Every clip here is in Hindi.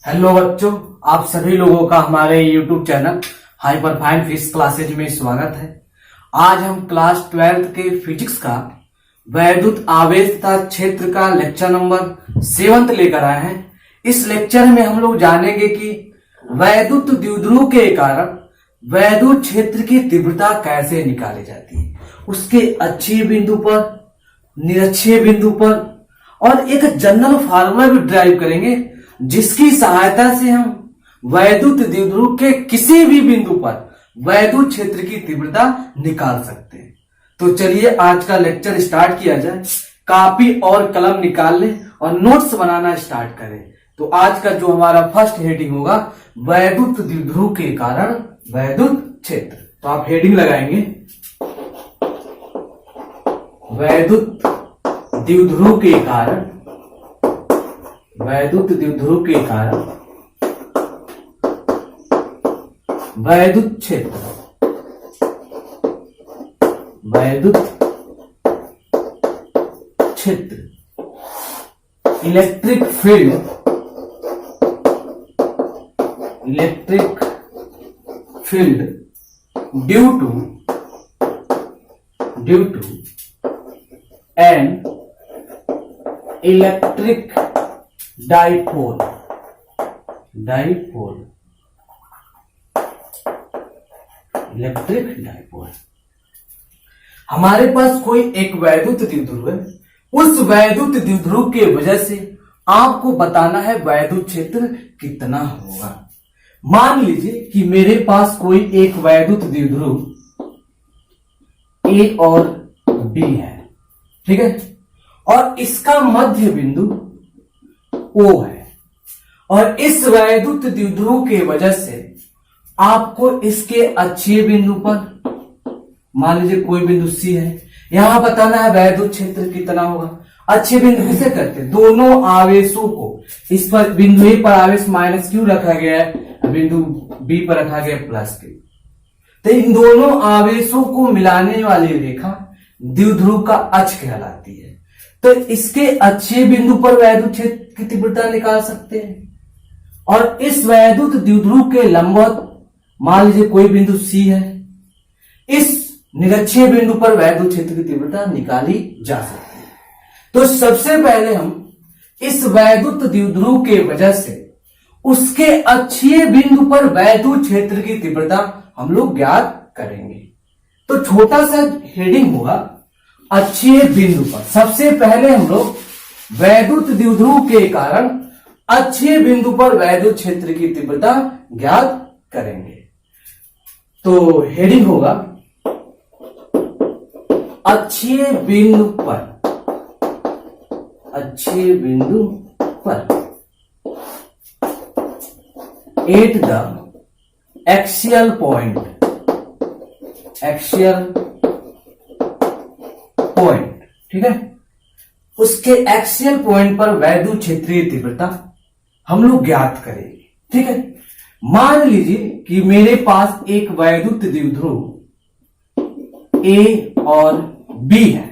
हेलो बच्चों, आप सभी लोगों का हमारे YouTube channel hyperfine physics classes में स्वागत है। आज हम क्लास 12th के फिजिक्स का वैद्युत आवेश तथा क्षेत्र का लेक्चर नंबर 7 लेकर आए हैं। इस लेक्चर में हम लोग जानेंगे कि वैद्युत द्विध्रुव के कारण वैद्युत क्षेत्र की तीव्रता कैसे निकाली जाती है, उसके अक्षीय बिंदु पर, निरक्षीय बिंदु पर, और एक जनरल फार्मूला भी ड्राइव करेंगे जिसकी सहायता से हम वैद्युत द्विध्रुव के किसी भी बिंदु पर वैद्युत क्षेत्र की तीव्रता निकाल सकते हैं। तो चलिए आज का लेक्चर स्टार्ट किया जाए। कॉपी और कलम निकाल लें और नोट्स बनाना स्टार्ट करें। तो आज का जो हमारा फर्स्ट हेडिंग होगा वैद्युत द्विध्रुव के कारण वैद्युत क्षेत्र। तो आप हेडिंग लगाएंगे वैद्युत द्विध्रुव के कारण, वैद्युत द्विध्रुव के कारण वैद्युत क्षेत्र, वैद्युत क्षेत्र, electric field, electric field due to an electric dipole, electric dipole. हमारे पास कोई एक वैद्युत द्विध्रुव है। उस वैद्युत द्विध्रुव के वजह से आपको बताना है वैद्युत क्षेत्र कितना होगा। मान लीजिए कि मेरे पास कोई एक वैद्युत द्विध्रुव ए और बी है, ठीक है, और इसका मध्य बिंदु ओ है, और इस वैद्युत द्विध्रुव के वजह से आपको इसके अक्षीय बिंदु पर, मान लीजिए कोई बिंदु सी है, यहां बताना है वैद्युत क्षेत्र कितना होगा। अक्षीय बिंदु किसे करते हैं? दोनों आवेशों को, इस पर बिंदु ए पर आवेश माइनस क्यू रखा गया है, बिंदु बी पर रखा गया प्लस क्यू। तो इन दोनों आवेशों को मिलाने वाली रेखा द्विध्रुव का अक्ष कहलाती है। तो इसके अक्षीय बिंदु पर वैद्युत क्षेत्र की तीव्रता निकाल सकते हैं, और इस वैद्युत द्विध्रुव के लंबवत मान लीजिए कोई बिंदु सी है, इस निरक्षीय बिंदु पर वैद्युत क्षेत्र की तीव्रता निकाली जा सकती है। तो सबसे पहले हम इस वैद्युत द्विध्रुव के वजह से उसके अक्षीय बिंदु पर वैद्युत क्षेत्र की तीव्रता हम लोग ज्ञात करेंगे। तो छोटा सा हेडिंग होगा अक्षीय बिंदु पर। सबसे पहले हम लोग वैद्युत द्विध्रुव के कारण अक्षीय बिंदु पर वैद्युत क्षेत्र की तीव्रता ज्ञात करेंगे। तो हेडिंग होगा अक्षीय बिंदु पर, अक्षीय बिंदु पर at the axial point, axial point, ठीक है, उसके एक्सियल पॉइंट पर वैद्युत क्षेत्रीय तीव्रता हम लोग ज्ञात करेंगे, ठीक है। मान लीजिए कि मेरे पास एक वैद्युत द्विध्रुव ए और बी है,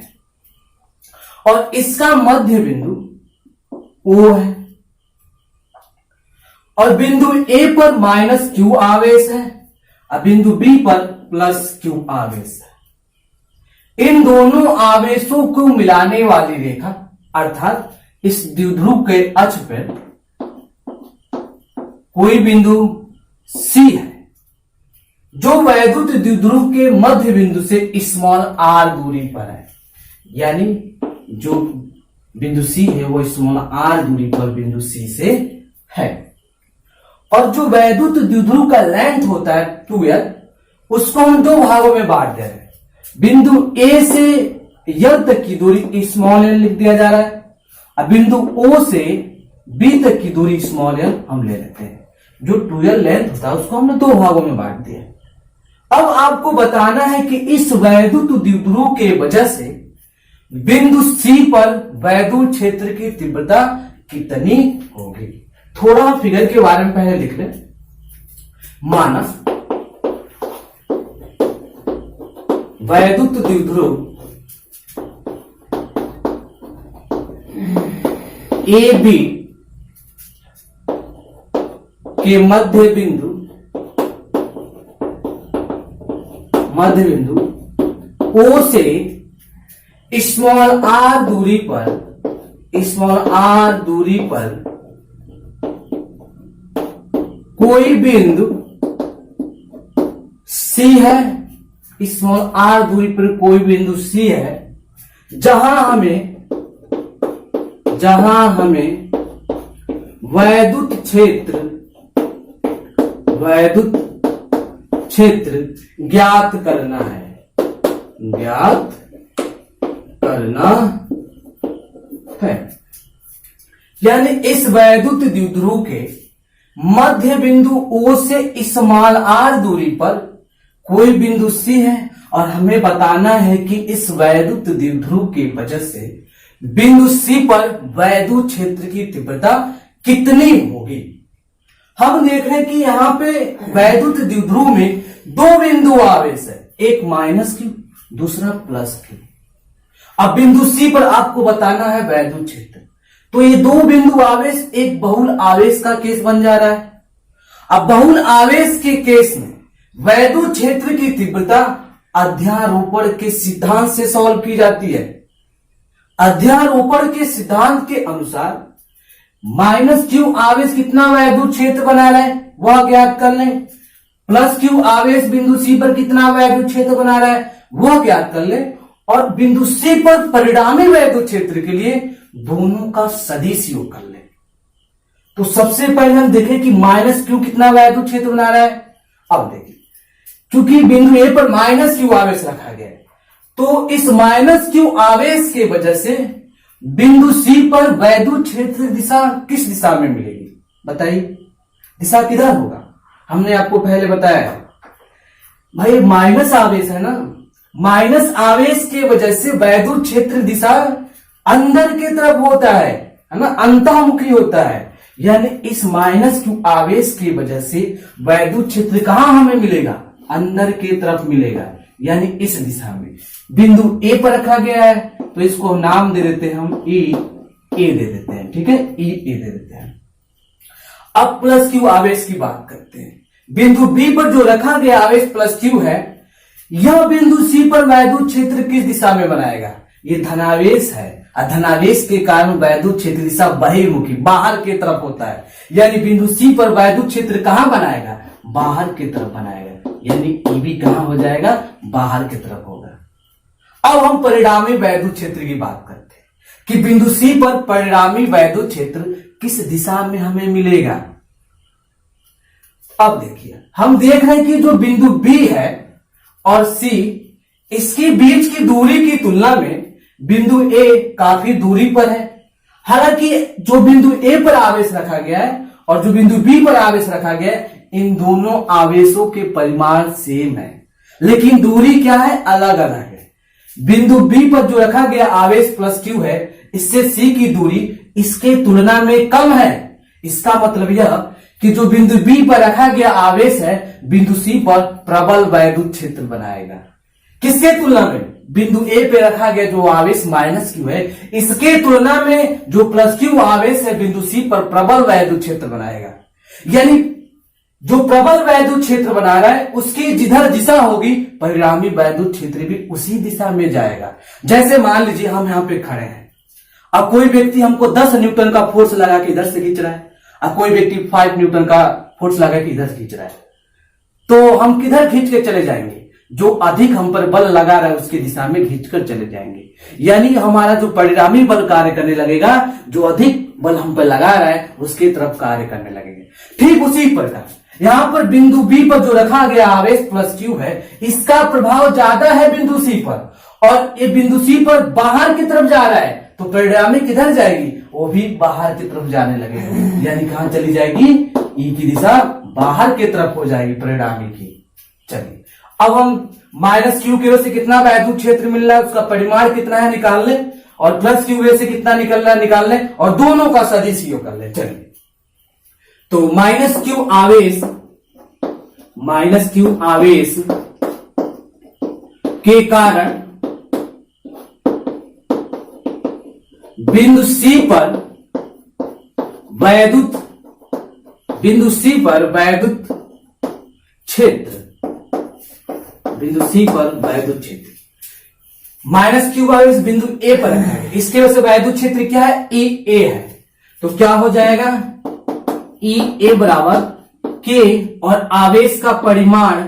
और इसका मध्य बिंदु ओ है, और बिंदु ए पर माइनस क्यू आवेश है, और बिंदु बी पर प्लस क्यू आवेश है। इन दोनों आवेशों को मिलाने वाली रेखा अर्थात इस द्विध्रुव के अक्ष पर कोई बिंदु सी है जो वैद्युत द्विध्रुव के मध्य बिंदु से स्मॉल आर दूरी पर है, यानी जो बिंदु सी है वो स्मॉल आर दूरी पर बिंदु सी से है। और जो वैद्युत द्विध्रुव का लेंथ होता है 2l, उसको हम दो भागों में बांट दे रहे हैं। बिंदु ए से यल तक की दूरी स्मॉल एल लिख दिया जा रहा है, और बिंदु ओ से बी तक की दूरी स्मॉल एल हम ले लेते हैं। जो 2l लेंथ होता है उसको हमने दो भागों में बांट दिया। अब आपको बताना है कि इस वैद्युत द्विध्रुव के वजह से बिंदु सी पर वैद्युत क्षेत्र की तीव्रता कितनी होगी। थोड़ा फिगर के बारे में पहले लिख लें। माना वैद्युत द्विध्रुव ए बी के मध्य बिंदु O से स्मॉल r दूरी पर कोई बिंदु C है, स्मॉल r दूरी पर कोई बिंदु C है, जहां हमें वैद्युत क्षेत्र ज्ञात करना है। यानी इस वैद्युत द्विध्रुव के मध्य बिंदु O से स्मॉल r दूरी पर कोई बिंदु C है और हमें बताना है कि इस वैद्युत द्विध्रुव की वजह से बिंदु C पर वैद्युत क्षेत्र की तीव्रता कितनी होगी। हम देख रहे हैं कि यहां पे वैद्युत द्विध्रुव में दो बिंदु आवेश है, एक माइनस Q, दूसरा प्लस Q। अब बिंदु C पर आपको बताना है वैद्युत क्षेत्र, तो ये दो बिंदु आवेश एक बहुल आवेश का केस बन जा रहा है। अब बहुल आवेश के केस में वैद्युत क्षेत्र की तीव्रता अध्यारोपण के सिद्धांत से सॉल्व की जाती है। अध्यारोपण के सिद्धांत के अनुसार माइनस Q आवेश कितना वैद्युत क्षेत्र बना रहा है वह ज्ञात कर लें, प्लस Q आवेश बिंदु C पर कितना वैद्युत क्षेत्र बना रहा है वह ज्ञात कर लें, और बिंदु C पर परिणामी वैद्युत क्षेत्र के लिए दोनों का सदिश योग कर लें। तो सबसे पहले हम देखें कि माइनस Q कितना वैद्युत क्षेत्र बना रहा है। अब देखिए, क्योंकि बिंदु A पर माइनस Q आवेश रखा गया है, तो इस माइनस Q आवेश के वजह से बिंदु C पर वैद्युत क्षेत्र दिशा किस दिशा में मिलेगी बताइए। दिशा किधर होगा, हमने आपको पहले बताया भाई माइनस आवेश है ना, माइनस आवेश के वजह से वैद्युत क्षेत्र दिशा अंदर की तरफ होता है ना, अंतःमुखी होता है। यानी इस माइनस Q आवेश की वजह से वैद्युत क्षेत्र कहां हमें मिलेगा, अंदर की तरफ मिलेगा, यानी इस दिशा में। बिंदु A पर रखा गया है तो इसको नाम दे देते हैं हम E A दे देते हैं, ठीक है, E A दे देते हैं। अब प्लस Q आवेश की बात करते हैं। बिंदु B पर जो रखा गया आवेश प्लस Q है, यह बिंदु C पर वैद्युत क्षेत्र किस दिशा में बनाएगा, ये धनावेश है, और धनावेश के कारण वैद्युत क्षेत्र दिशा बहिर्मुखी बाहर की तरफ होता है। यानी बिंदु C पर वैद्युत क्षेत्र कहां बनाएगा, बाहर की तरफ बनाएगा, यानी EB कहां हो जाएगा, बाहर की तरफ होगा। अब हम परिणामी वैद्युत क्षेत्र की बात करते हैं कि बिंदु C पर परिणामी वैद्युत क्षेत्र किस दिशा में हमें मिलेगा। अब देखिए, हम देख रहे हैं कि जो बिंदु B है और C, इसके बीच की दूरी की तुलना में बिंदु A काफी दूरी पर है। हालांकि जो बिंदु A पर आवेश रखा गया है और जो बिंदु B पर आवेश रखा गया है, इन दोनों आवेशों के परिमाण सेम है, लेकिन दूरी क्या है, अलग अलग है। बिंदु B पर जो रखा गया आवेश प्लस Q है, इससे C की दूरी इसके तुलना में कम है। इसका मतलब यह कि जो बिंदु B पर रखा गया आवेश है, बिंदु C पर प्रबल वैद्युत क्षेत्र बनाएगा। किसके तुलना में, बिंदु A पे रखा गया जो आवेश माइनस Q है, इसके तुलना में जो प्लस Q आवेश है बिंदु C पर प्रबल वैद्युत क्षेत्र बनाएगा। यानी जो प्रबल वैद्युत क्षेत्र बना रहा है उसकी जिधर दिशा होगी, परिणामी वैद्युत क्षेत्र भी उसी दिशा में जाएगा। जैसे मान लीजिए हम यहां पे खड़े हैं, अब कोई व्यक्ति हमको 10 न्यूटन का फोर्स लगा के इधर से खींच रहा है, अब कोई व्यक्ति 5 न्यूटन का फोर्स लगा के इधर से खींच रहा है, तो हम किधर खींच के चले जाएंगे, जो अधिक हम पर बल लगा रहा है उसकी दिशा में खींचकर चले जाएंगे। यानी हमारा जो परिणामी बल कार्य करने लगेगा, जो अधिक बल हम पर लगा रहा है उसकी तरफ कार्य करने लगेंगे। ठीक उसी प्रकार यहां पर बिंदु B पर जो रखा गया आवेश प्लस Q है, इसका प्रभाव ज्यादा है बिंदु C पर, और ये बिंदु C पर बाहर की तरफ जा रहा है, तो परिणामी किधर जाएगी, वो भी बाहर की तरफ जाने लगेगी। यानी कहां चली जाएगी, E की दिशा बाहर की तरफ हो जाएगी परिणामी की। चलिए अब हम माइनस Q की वजह से कितना वैद्युत क्षेत्र मिल रहा है उसका परिमाण कितना है निकाल लें, और प्लस Q वजह से कितना निकल रहा है निकाल लें, और दोनों का सदिश योग कर लें। चलिए तो माइनस Q आवेश के कारण बिंदु C पर वैद्युत बिंदु सी पर वैद्युत क्षेत्र, बिंदु सी पर वैद्युत क्षेत्र माइनस क्यू वाई इस बिंदु ए पर रखा है, इसके वजह से वैद्युत क्षेत्र क्या है, ई ए है। तो क्या हो जाएगा, ई ए बराबर के और आवेश का परिमाण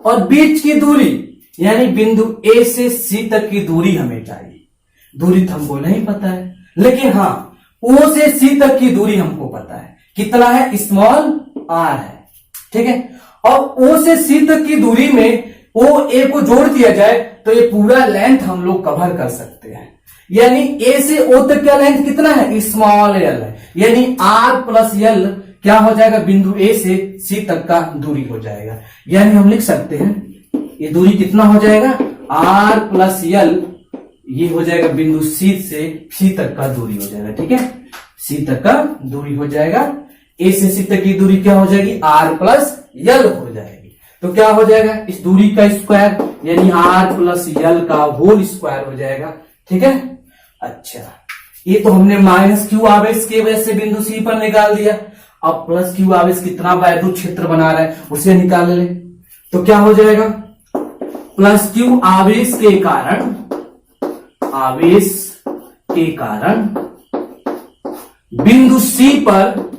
और बीच की दूरी, यानी बिंदु ए से सी तक की दूरी हमें चाहिए। दूरी तो हमको नहीं पता है, लेकिन हाँ ओ से सी तक की दूरी हमको पता है, कितना है, स्मॉल आर है, ठीक है। और ओ से सी तक की दूरी में ओ ए को जोड़ दिया जाए तो ये पूरा लेंथ हम लोग कवर कर सकते हैं, यानी ए से ओ तक का लेंथ कितना है, स्मॉल एल है, यानी आर प्लस एल क्या हो जाएगा, बिंदु ए से सी तक का दूरी हो जाएगा। यानी हम लिख सकते हैं ये दूरी कितना हो जाएगा, आर प्लस एल, ये हो जाएगा बिंदु सी से सी तक का दूरी हो जाएगा, ठीक है, सी तक का दूरी हो जाएगा। ए से सी तक की दूरी क्या हो जाएगी, आर प्लस एल हो जाएगी। तो क्या हो जाएगा, इस दूरी का स्क्वायर यानी आर प्लस एल का होल स्क्वायर हो जाएगा, ठीक है। अच्छा, ये तो हमने माइनस क्यू आवेश की वजह से बिंदु सी पर निकाल दिया। अब प्लस क्यू आवेश कितना वैद्युत क्षेत्र बना रहा है उसे निकाल ले। तो क्या हो जाएगा, प्लस क्यू आवेश के कारण, आवेश के कारण बिंदु सी पर,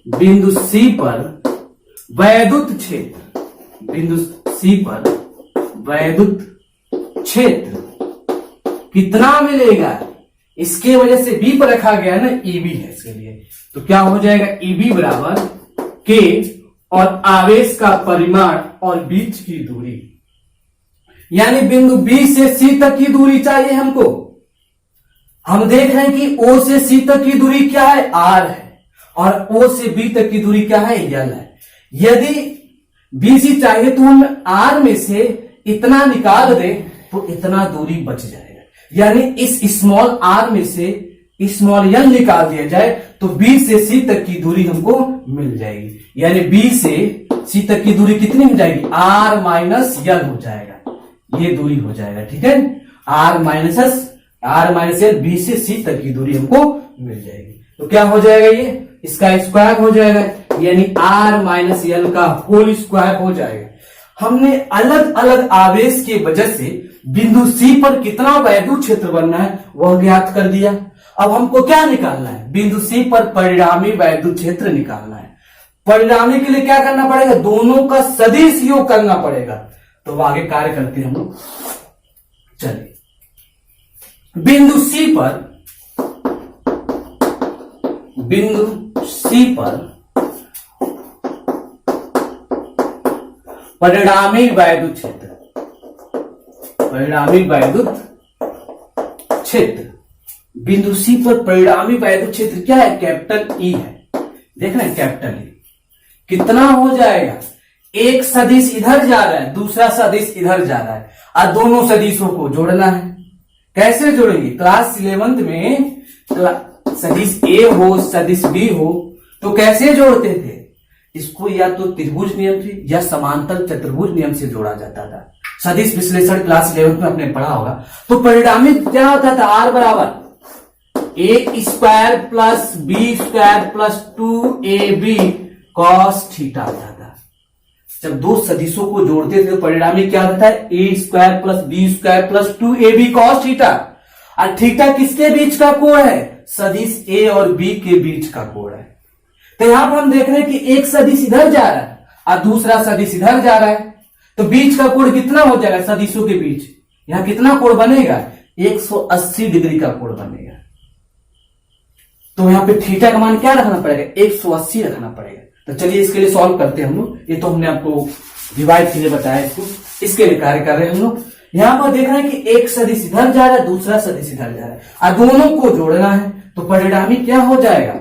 बिंदु सी पर वैद्युत क्षेत्र, बिंदु सी पर वैद्युत क्षेत्र कितना मिलेगा, इसके वजह से बी पर रखा गया ना, ईबी है इसके लिए। तो क्या हो जाएगा, ईबी बराबर के और आवेश का परिमाण और बीच की दूरी, यानी बिंदु बी से सी तक की दूरी चाहिए हमको। हम देख रहे हैं कि ओ से सी तक की दूरी क्या है, आर है, और ओ से बी तक की दूरी क्या है, एल है। यदि बी सी चाहिए तो हम आर में से इतना निकाल दें तो इतना दूरी बच जाएगा, यानी इस स्मॉल आर में से स्मॉल एल निकाल दिया जाए तो बी से सी तक की दूरी हमको मिल जाएगी, यानी बी से सी तक की दूरी कितनी हो जाएगी, आर माइनस एल हो जाएगा, ये दूरी हो जाएगा, ठीक है। आर माइनस एल, बी से सी तक की दूरी हमको मिल जाएगी। तो क्या हो जाएगा, ये इसका स्क्वायर हो जाएगा, यानी आर माइनस एल का होल स्क्वायर हो जाएगा। हमने अलग अलग आवेश की वजह से बिंदु सी पर कितना वैद्युत क्षेत्र बनना है वह ज्ञात कर दिया। अब हमको क्या निकालना है, बिंदु सी पर परिणामी वैद्युत क्षेत्र निकालना है। परिणामी के लिए क्या करना पड़ेगा, दोनों का सदिश योग करना पड़ेगा। तो आगे कार्य करते हैं हम लोग। चलिए, बिंदु सी पर, बिंदु सी पर परिणामी वैद्युत क्षेत्र, परिणामी वैद्युत क्षेत्र, बिंदु सी पर परिणामी वैद्युत क्षेत्र क्या है, कैपिटल ई है। देख रहे हैं, कैपिटल ई कितना हो जाएगा, एक सदिश इधर जा रहा है, दूसरा सदिश इधर जा रहा है, और दोनों सदिशों को जोड़ना है। कैसे जोड़ेंगे, क्लास 11th में सदिश ए हो सदिश बी हो तो कैसे जोड़ते थे, इसको या तो त्रिभुज नियम से या समांतर चतुर्भुज नियम से जोड़ा जाता था। सदिश विश्लेषण क्लास 11th में आपने पढ़ा होगा। तो परिणामी क्या होता था, आर बराबर A square plus B square plus 2ab cos theta आता था। जब दो सदिशों को जोड़ते थे तो परिणामी क्या होता है, A square plus B square plus 2ab cos theta. और थीटा किसके बीच का कोण है, सदिश ए और बी के बीच का कोण है। तो यहां पर हम देख रहे हैं कि एक सदिश इधर जा रहा है और दूसरा सदिश इधर जा रहा है, तो बीच का कोण कितना हो जाएगा, सदिशों के बीच यहां कितना कोण बनेगा, 180 डिग्री का कोण बनेगा। तो यहां पे थीटा का मान क्या रखना पड़ेगा, 180 रखना पड़ेगा। तो चलिए इसके लिए सॉल्व करते हैं हम लोग। ये तो हमने आपको डिवाइड के लिए बताया, इसके लिए कार्य कर रहे हैं हम लोग। यहां पर देख रहे हैं कि एक सदिश इधर जा रहा है, दूसरा सदिश इधर जा रहा है, और दोनों को जोड़ना है। तो परिणामी क्या हो जाएगा,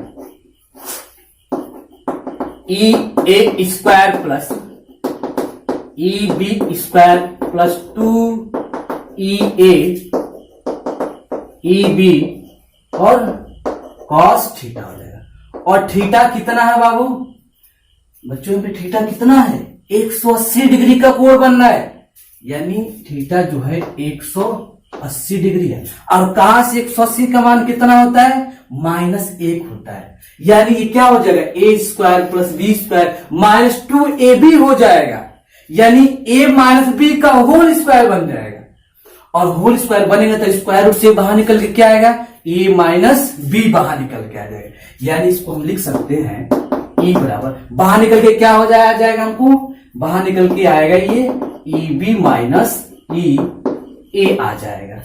E A square plus E B square plus 2EA E B और कॉस थीटा हो जाएगा। और थीटा कितना है बाबू, बच्चों पे थीटा कितना है, 180 डिग्री का कोण बनना है, यानी थीटा जो है 180 डिग्री है। और कहां से 180 का मान कितना होता है, -1 होता है, यानी ये क्या हो जाएगा a square plus B square minus 2ab हो जाएगा, यानी a माइनस बी का होल स्क्वायर बन जाएगा। और होल स्क्वायर बनेगा तो स्क्वायर रूट से बाहर निकल के क्या आएगा, a माइनस बी बाहर निकल के आ जाएगा, यानी इसको हम लिख सकते हैं e बराबर बाहर निकल के क्या हो जाएगा हमको बाहर निकल के आएगा ये EB माइनस ई ए आ जाएगा,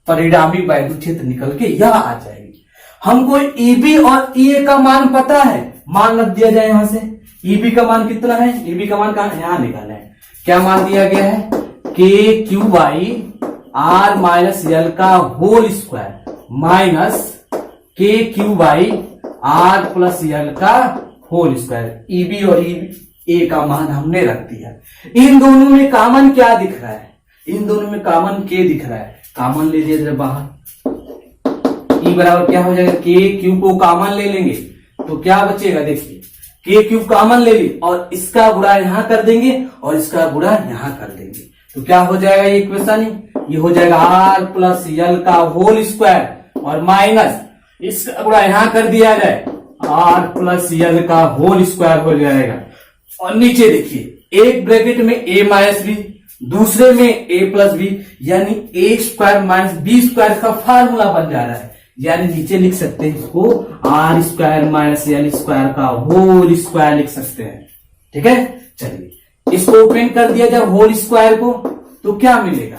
परिणामी वैद्युत क्षेत्र निकल के यह आ जाएगी। हमको EB और EA का मान पता है, मान रख दिया जाए यहां से। EB का मान कितना है, EB का मान कहां है, यहां निकालना है। क्या मान दिया गया है, K Q by R minus L का whole square minus K Q by R plus L का होल स्क्वायर। EB और ए का मान हमने रख दिया। इन दोनों में कॉमन क्या दिख रहा है, इन दोनों में कॉमन के दिख रहा है, कॉमन ले लिया बाहर। E बराबर क्या हो जाएगा, के क्यूब को कॉमन ले लेंगे तो क्या बचेगा, देखिए के क्यूब कॉमन ले ली और इसका गुणा यहां कर देंगे और इसका गुणा यहां कर देंगे तो क्या हो जाएगा ये इक्वेशन, ये हो जाएगा आर प्लस एल का होल स्क्वायर और माइनस इसका गुणा यहां कर दिया जाए आर प्लस एल का होल स्क्वायर हो जाएगा। और नीचे देखिए एक ब्रैकेट में a माइनस बी, दूसरे में a प्लस बी, यानी a square minus B square का फार्मूला बन जा रहा है, यानी नीचे लिख सकते हैं इसको R square minus L square का होल स्क्वायर लिख सकते हैं। ठीक है, चलिए इसको ओपन कर दिया जाए होल स्क्वायर को तो क्या मिलेगा,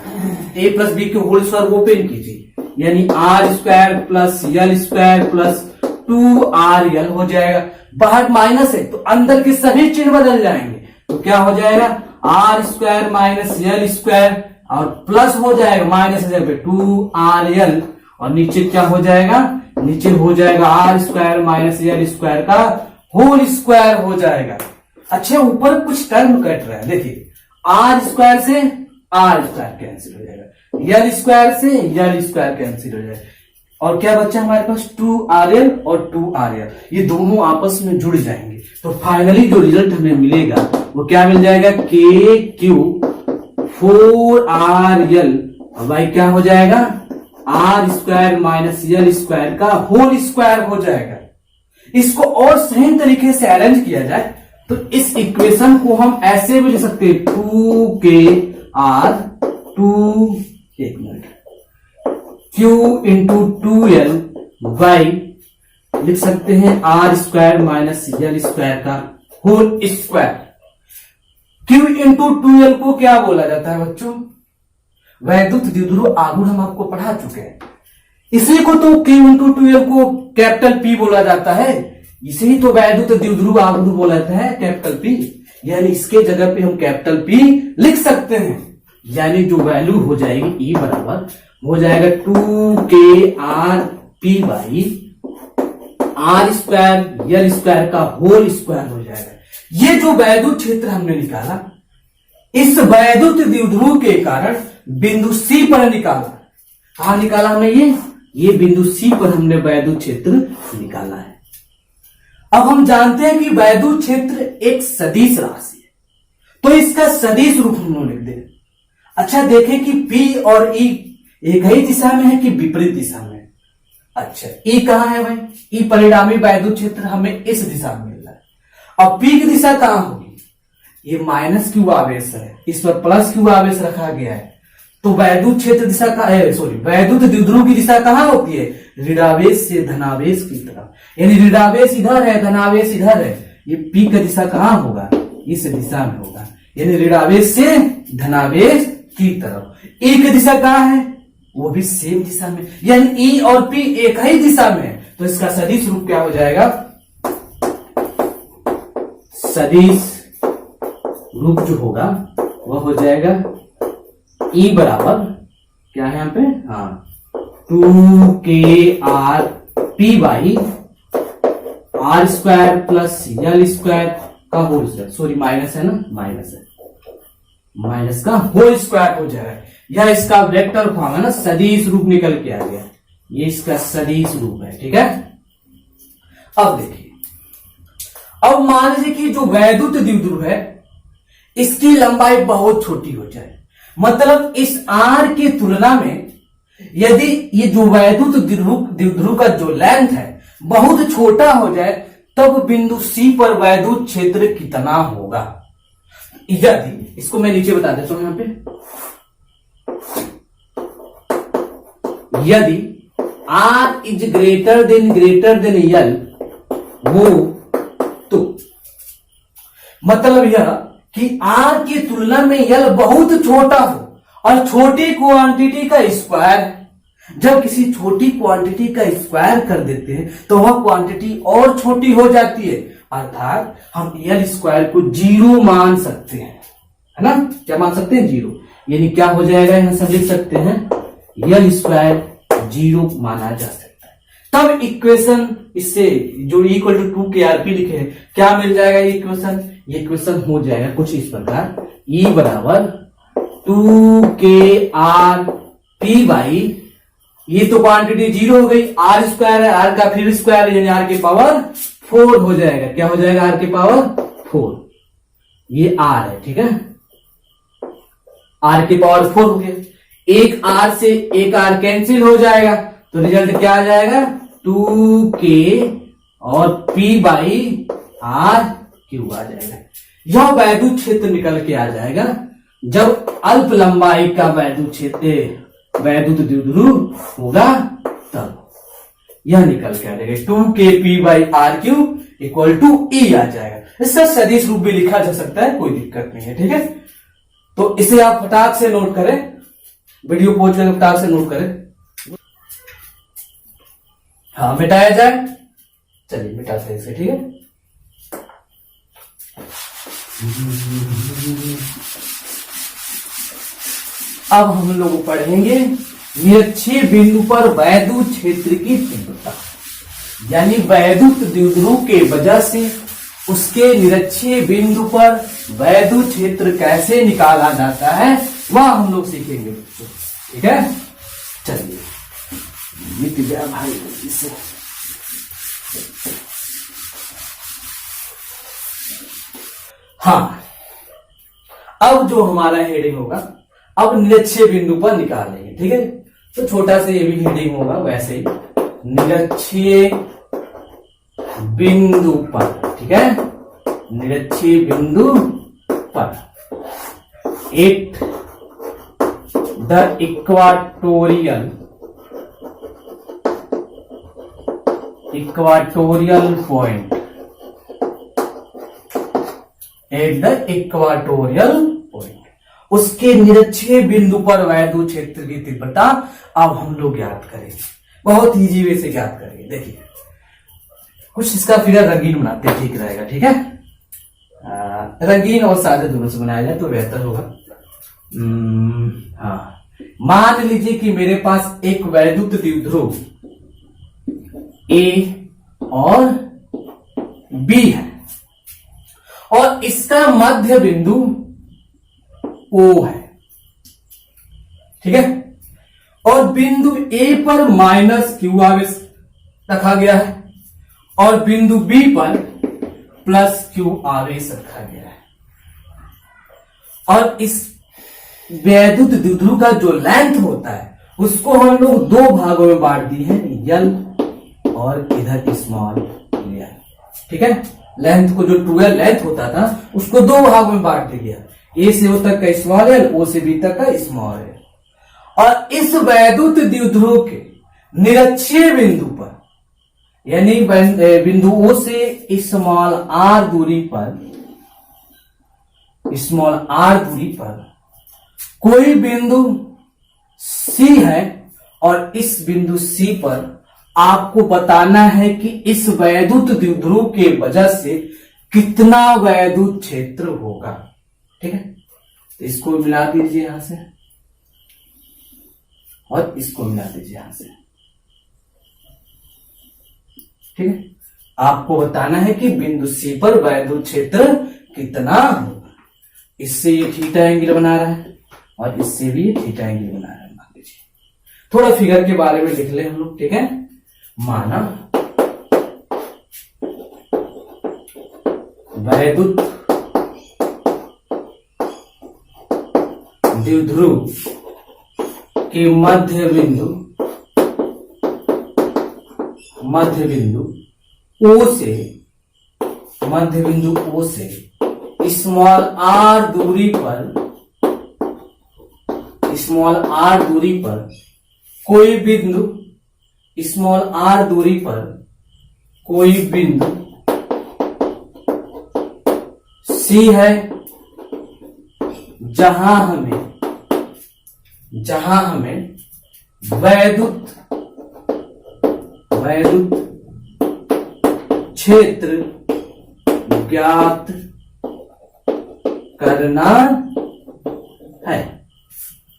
a प्लस बी के होल स्क्वायर ओपन कीजिए, यानी R square plus L square plus 2RL हो जाएगा। बाहर माइनस है तो अंदर के सभी चिन्ह बदल जाएंगे तो क्या हो जाएगा R square minus L square और प्लस हो जाएगा माइनस 2RL और नीचे क्या हो जाएगा, नीचे हो जाएगा R square minus L square का होल स्क्वायर हो जाएगा। अच्छा ऊपर कुछ टर्म कट रहा है, देखिए आर स्क्वायर से आर स्क्वायर कैंसिल हो जाएगा, एल स्क्वायर से एल स्क्वायर कैंसिल हो जाएगा और क्या बच्चा हमारे पास 2RL और 2RL, ये दोनों आपस में जुड़ जाएंगे तो फाइनली जो रिजल्ट हमें मिलेगा वो क्या मिल जाएगा, के क्यू 4RL भाई क्या हो जाएगा R square minus L square का होल स्क्वायर हो जाएगा। इसको और सही तरीके से अरेंज किया जाए तो इस इक्वेशन को हम ऐसे भी लिख सकते हैं 2KR 2 Q into 2L by लिख सकते हैं R square minus L square का whole square. Q into 2L को क्या बोला जाता है बच्चों, वैद्युत द्विध्रुव आघूर्ण हम आपको पढ़ा चुके हैं, इसी को तो Q इंटू 2L को कैपिटल P बोला जाता है, इसे ही तो वैद्युत द्विध्रुव आघूर्ण बोला जाता है कैपिटल P, यानी इसके जगह पे हम कैपिटल P लिख सकते हैं, यानी जो वैल्यू हो जाएगी E बराबर हो जाएगा 2KRP by R square L square का होल स्क्वायर हो जाएगा। ये जो वैद्युत क्षेत्र हमने निकाला, इस वैद्युत द्विध्रुव के कारण बिंदु C पर निकाला। कहा निकाला हमने, ये बिंदु C पर हमने वैद्युत क्षेत्र निकाला है। अब हम जानते हैं कि वैद्युत क्षेत्र एक सदिश राशि है तो इसका सदिश रूप हम लोग लिख दें। अच्छा देखें कि P और E एक ही दिशा में है कि विपरीत दिशा में। अच्छा E कहां है भाई, E परिणामी वैद्युत क्षेत्र हमें इस दिशा में मिल रहा है। अब P की दिशा कहां होगी, ये माइनस क्यू आवेश है, इस पर प्लस क्यू आवेश रखा गया है तो वैद्युत क्षेत्र दिशा का वैद्युत द्विध्रुव की दिशा कहां होती है, ऋणावेश से धनावेश की तरफ, यानी ऋणावेश इधर है धनावेश इधर है, ये P का दिशा कहां होगा, इस दिशा में होगा, यानी ऋणावेश से धनावेश की तरफ। E की दिशा कहां है, वो भी सेम दिशा में, यानी E और P एक ही दिशा में है तो इसका सदिश रूप क्या हो जाएगा, सदिश रूप जो होगा वह हो जाएगा E बराबर क्या है यहां पे, हाँ 2KRP by R square plus L square का होल स्क्वायर, माइनस है ना, माइनस है, माइनस का होल स्क्वायर हो जाएगा। यह इसका वेक्टर फॉर्म है ना, सदिश रूप निकल के आ गया, ये इसका सदिश रूप है। ठीक है, अब देखिए, अब मान लीजिए कि जो वैद्युत द्विध्रुव है इसकी लंबाई बहुत छोटी हो जाए, मतलब इस आर की तुलना में यदि ये जो वैद्युत द्विध्रुव का जो लेंथ है बहुत छोटा हो जाए तब बिंदु सी पर वैद्युत क्षेत्र कितना होगा। यदि इसको मैं नीचे बता देता हूं यहां पे, यदि R is greater than L हो तो मतलब यह कि R की तुलना में L बहुत छोटा हो और छोटी क्वांटिटी का स्क्वायर, जब किसी छोटी क्वांटिटी का स्क्वायर कर देते हैं तो वह क्वांटिटी और छोटी हो जाती है, अर्थात हम L स्क्वायर को 0 मान सकते हैं, है ना। क्या मान सकते हैं? 0। यानी क्या हो जाएगा, यहां से लिख सकते हैं L स्क्वायर 0 माना जा सकता है। तब इक्वेशन इससे जो इक्वल टू 2 KRP लिखे हैं, क्या मिल जाएगा ये इक्वेशन? ये इक्वेशन हो जाएगा कुछ इस प्रकार, E बराबर 2 KRP बाई, ये तो क्वांटिटी 0 हो गई, R स्क्वायर है, R का फिर स्क्वायर यानी R की पावर 4 हो जाएगा। क्या हो जाएगा? R की पावर 4। ये R है, ठीक है, R की पावर 4 हो गया। एक R से एक R कैंसिल हो जाएगा तो रिजल्ट क्या आ जाएगा? 2K और P बाई R क्यूब आ जाएगा। यह वैद्युत क्षेत्र निकल के आ जाएगा जब अल्प लंबाई का वैद्युत क्षेत्र वैद्युत द्विध्रुव होगा तब यह निकल के आ जाएगा 2KP by R cube equal to E आ जाएगा। इसका सदिश रूप भी लिखा जा सकता है, कोई दिक्कत नहीं है, ठीक है। तो इसे आप फटाक से नोट करें, वीडियो पहुंच कर फटाक से नोट करें। हाँ, मिटाया जाए, चलिए मिटाते हैं इसे, ठीक है। अब हम लोग पढ़ेंगे निरक्षीय बिंदु पर वैद्युत क्षेत्र की तीव्रता, यानी वैद्युत द्विध्रुव के वजह से उसके निरक्षीय बिंदु पर वैद्युत क्षेत्र कैसे निकाला जाता है वह हम लोग सीखेंगे, ठीक है। चलिए मिट गया भाई इसे। हाँ, अब जो हमारा हेडिंग होगा, अब निरक्षीय बिंदु पर निकालेंगे, ठीक है। तो छोटा सा ये भी हेडिंग होगा, वैसे ही निरक्षीय बिंदु पर, ठीक है, निरक्षीय बिंदु पर at the equatorial point, at the equatorial point, उसके निरक्षीय बिंदु पर वैद्युत क्षेत्र की तीव्रता अब हम लोग ज्ञात करेंगे। बहुत इजी वे से ज्ञात करेंगे। देखिए कुछ इसका फिगर रंगीन बनाते हैं, ठीक रहेगा, ठीक है। रंगीन और सादे दोनों से बनाया जाए तो बेहतर होगा। हाँ, मान लीजिए कि मेरे पास एक वैद्युत द्विध्रुव ए और बी है और इसका मध्य बिंदु ओ है, ठीक है। और बिंदु ए पर माइनस क्यू आवेश रखा गया है और बिंदु बी पर प्लस क्यू आवेश रखा गया है। और इस वैद्युत द्विध्रुव का जो लेंथ होता है उसको हम लोग दो भागों में बांट दिए हैं, यल और इधर स्मॉल यल, ठीक है। लेंथ को जो 2l लेंथ होता था उसको दो भागों में बांट दिया, ए से ओ तक का स्मॉल एल, ओ से बी तक का स्मॉल एल। और इस वैद्युत द्विध्रुव के निरक्षीय बिंदु पर, यानी बिंदु ओ से स्मॉल आर दूरी पर कोई बिंदु सी है और इस बिंदु सी पर आपको बताना है कि इस वैद्युत द्विध्रुव के वजह से कितना वैद्युत क्षेत्र होगा, ठीक है। तो इसको मिला दीजिए यहां से और इसको मिला दीजिए यहां से, ठीक है। आपको बताना है कि बिंदु सी पर वैद्युत क्षेत्र कितना होगा। इससे ये थीटा एंगल बना रहा है और इससे भी थीटा एंगल बना रहा है। मान लीजिए थोड़ा फिगर के बारे में लिख ले हम लोग, ठीक है। माना वैद्युत द्विध्रुव कि मध्य बिंदु ओ से स्मॉल आर दूरी पर कोई बिंदु सी है, जहां हमें वैद्युत क्षेत्र ज्ञात करना है।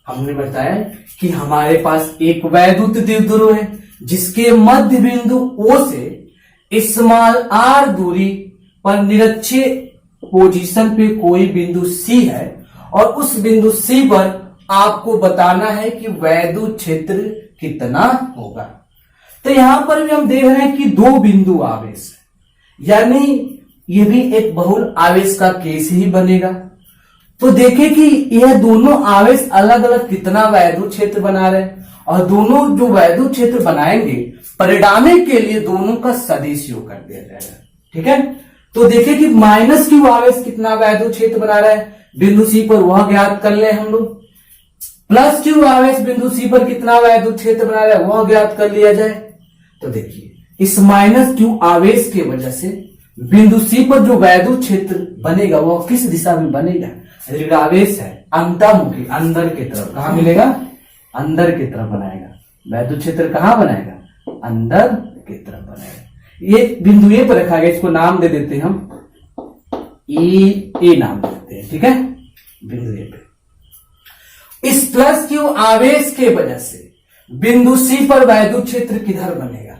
हमने बताया कि हमारे पास एक वैद्युत द्विध्रुव है जिसके मध्य बिंदु O से स्मॉल r दूरी पर निरक्षीय पोजीशन पे कोई बिंदु C है और उस बिंदु C पर आपको बताना है कि वैद्युत क्षेत्र कितना होगा। तो यहां पर भी हम देख रहे हैं कि दो बिंदु आवेश है, यानी ये भी एक बहुल आवेश का केस ही बनेगा। तो देखें कि यह दोनों आवेश अलग अलग कितना वैद्युत क्षेत्र बना रहे हैं और दोनों जो वैद्युत क्षेत्र बनाएंगे परिणामी के लिए दोनों का सदिश योग कर दिया जाएगा। ठीक है, तो देखें कि माइनस क्यू आवेश कितना वैद्युत क्षेत्र बना रहा है बिंदु सी पर, वह ज्ञात कर ले हम लोग। प्लस क्यू आवेश बिंदु सी पर कितना वैद्युत क्षेत्र बना रहा है वह ज्ञात कर लिया जाए। तो देखिए इस माइनस क्यू आवेश की वजह से बिंदु सी पर जो वैद्युत क्षेत्र बनेगा वह किस दिशा में बनेगा, ऋण आवेश है अंतर्मुखी, अंदर की तरफ। कहां मिलेगा, अंदर की तरफ बनाएगा। वैद्युत क्षेत्र कहां बनाएगा, अंदर की तरफ बनाएगा। ये बिंदु ए पर रखा गया, इसको नाम दे देते हैं हम ए नाम देते हैं। ठीक है, बिंदु ए पे इस प्लस क्यू आवेश के वजह से बिंदु सी पर वैद्युत क्षेत्र किधर बनेगा,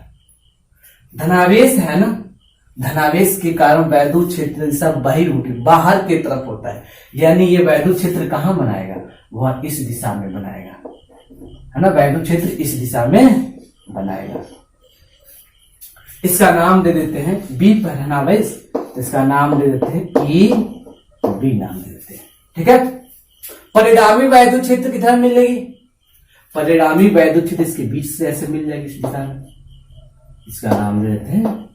धनावेश है ना, धनावेश के कारण वैद्युत क्षेत्र दिशा बहिर्मुखी बाहर की तरफ होता है, यानी ये वैद्युत क्षेत्र कहां बनाएगा, वह इस दिशा में बनाएगा, है ना, वैद्युत क्षेत्र इस दिशा में बनाएगा। इसका नाम दे देते हैं बी पर धनावेश, इसका नाम दे देते हैं ई बी नाम दे देते हैं। ठीक है, परिणामी वैद्युत क्षेत्र किधर मिलेगी, परिणामी वैद्युत क्षेत्र इसके बीच से ऐसे मिल जाएगी इस दिशा में, इसका नाम दे देते हैं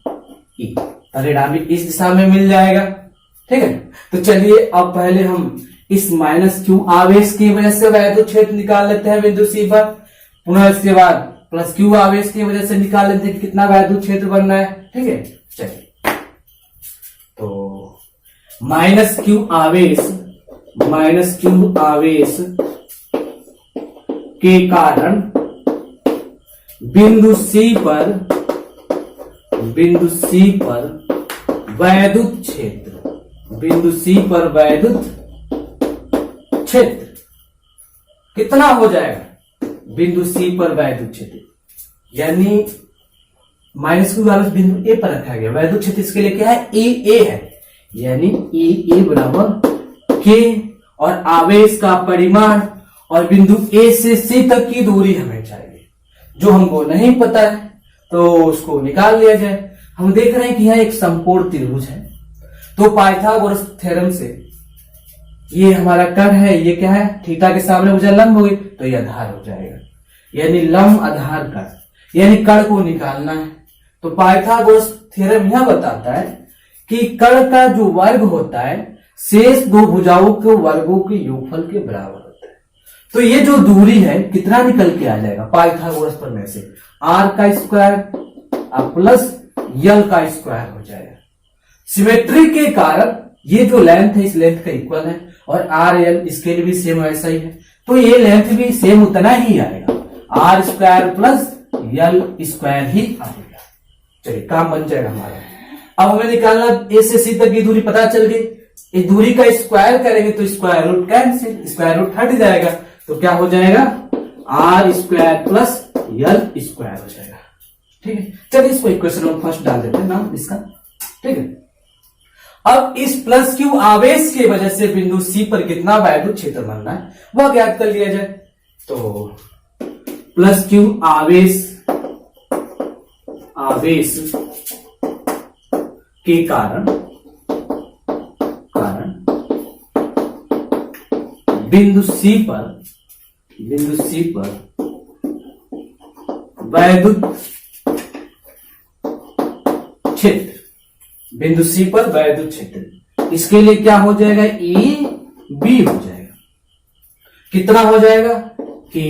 ई। परिणामी इस दिशा में मिल जाएगा। ठीक है, तो चलिए अब पहले हम इस माइनस क्यू आवेश की वजह से वैद्युत क्षेत्र निकाल लेते हैं बिंदु सी पर, पुनः इसके बाद प्लस क्यू आवेश की वजह से निकाल लेते हैं कि कितना वैद्युत क्षेत्र बनना है। ठीक है, चलिए तो माइनस क्यू आवेश के कारण बिंदु सी पर वैद्युत क्षेत्र कितना हो जाएगा, बिंदु सी पर वैद्युत क्षेत्र, यानी माइनस क्यू आवेश बिंदु ए पर रखा गया, वैद्युत क्षेत्र इसके लिए क्या है, ए है, यानी ए बराबर के और आवेश का परिमाण और बिंदु ए से सी तक की दूरी हमें चाहिए, जो हमको नहीं पता है तो उसको निकाल लिया जाए। हम देख रहे हैं कि यह एक समकोण त्रिभुज है, तो पाइथागोरस थ्योरम से ये हमारा कर्ण है, ये क्या है, थीटा के सामने भुजा लंब होगी तो ये आधार हो जाएगा, यानी लंब आधार कर्ण, यानी कर्ण को निकालना है। तो पाइथागोरस थ्योरम यह बताता है कि कर्ण का जो वर्ग होता है शेष दो भुजाओं के वर्गों के योगफल के बराबर होता है। तो ये जो दूरी है कितना निकल के आ जाएगा पाइथागोरस प्रमेय से, आर का स्क्वायर प्लस यल का स्क्वायर हो जाएगा। सिमेट्री के कारण ये जो लेंथ है इस लेंथ का इक्वल है और आर यल इसके लिए भी सेम वैसा ही है, तो ये लेंथ भी सेम उतना ही आएगा, R square plus L square ही आएगा। चलिए काम बन जाएगा हमारा। अब हमें निकालना ए से सी तक की दूरी पता चल गई, इस दूरी का स्क्वायर करेंगे तो square root cancel, square root हट जाएगा, तो क्या हो जाएगा, R square plus L square हो जाएगा। ठीक है, चलिए इसको इक्वेशन में फर्स्ट डाल देते हैं नाम इसका। ठीक है, अब इस प्लस क्यू आवेश की वजह से बिंदु सी पर कितना वैद्युत क्षेत्र बनना है वह ज्ञात कर लिया जाए। तो प्लस क्यू आवेश के कारण बिंदु सी पर बिंदु सी पर वैद्युत क्षेत्र, बिंदु सी पर वैद्युत क्षेत्र, इसके लिए क्या हो जाएगा, ई बी हो जाएगा। कितना हो जाएगा कि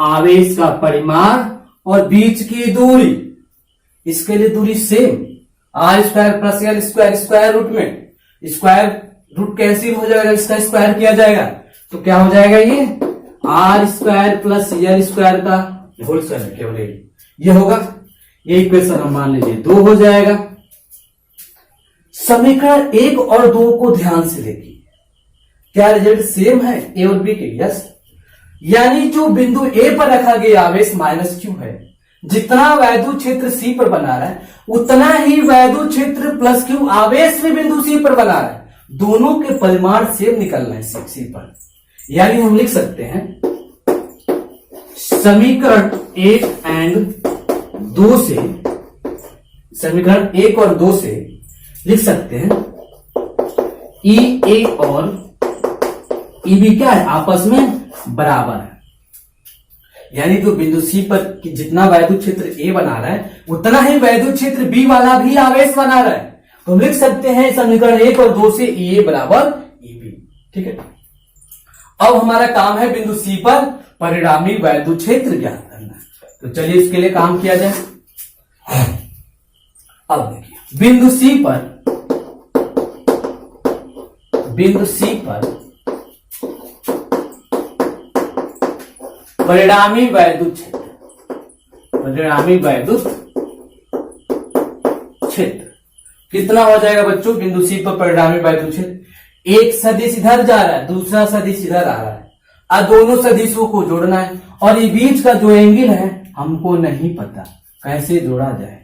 आवेश का परिमाण और बीच की दूरी, इसके लिए दूरी same, R square plus L square, square root में स्क्वायर रूट कैंसिल हो जाएगा, इसका स्क्वायर किया जाएगा तो क्या हो जाएगा, ये R square plus L square का होल स्क्वायर केवल ये होगा। ये इक्वेशन हम मान लीजिए 2 हो जाएगा। समीकरण 1 और 2 को ध्यान से देखिए, क्या रिजल्ट सेम है ए और बी के, यस। यानी जो बिंदु ए पर रखा गया आवेश माइनस क्यू है, जितना वैद्युत क्षेत्र सी पर बना रहा है उतना ही वैद्युत क्षेत्र प्लस क्यू आवेश भी बिंदु सी पर बना रहा है, दोनों के परिमाण सेम निकलना है सी पर। यानी हम लिख सकते हैं समीकरण 1 एंड 2 से, समीकरण 1 और 2 से लिख सकते हैं ई ए और ई बी क्या है, आपस में बराबर है। यानी तो बिंदु सी पर जितना वैद्युत क्षेत्र ए बना रहा है उतना ही वैद्युत क्षेत्र बी वाला भी आवेश बना रहा है, तो हम लिख सकते हैं समीकरण 1 और 2 से ई ए बराबर ई बी। ठीक है, अब हमारा काम है बिंदु सी पर परिणामी वैद्युत क्षेत्र ज्ञात करना। तो चलिए इसके लिए काम किया जाए। अब देखिए बिंदु सी पर परिणामी वैद्युत क्षेत्र, परिणामी वैद्युत क्षेत्र कितना हो जाएगा बच्चों, बिंदु सी पर परिणामी वैद्युत क्षेत्र, एक सदिश इधर जा रहा है दूसरा सदिश इधर आ रहा है, और दोनों सदिशों को जोड़ना है, और ये बीच का जो एंगल है हमको नहीं पता कैसे जोड़ा जाए,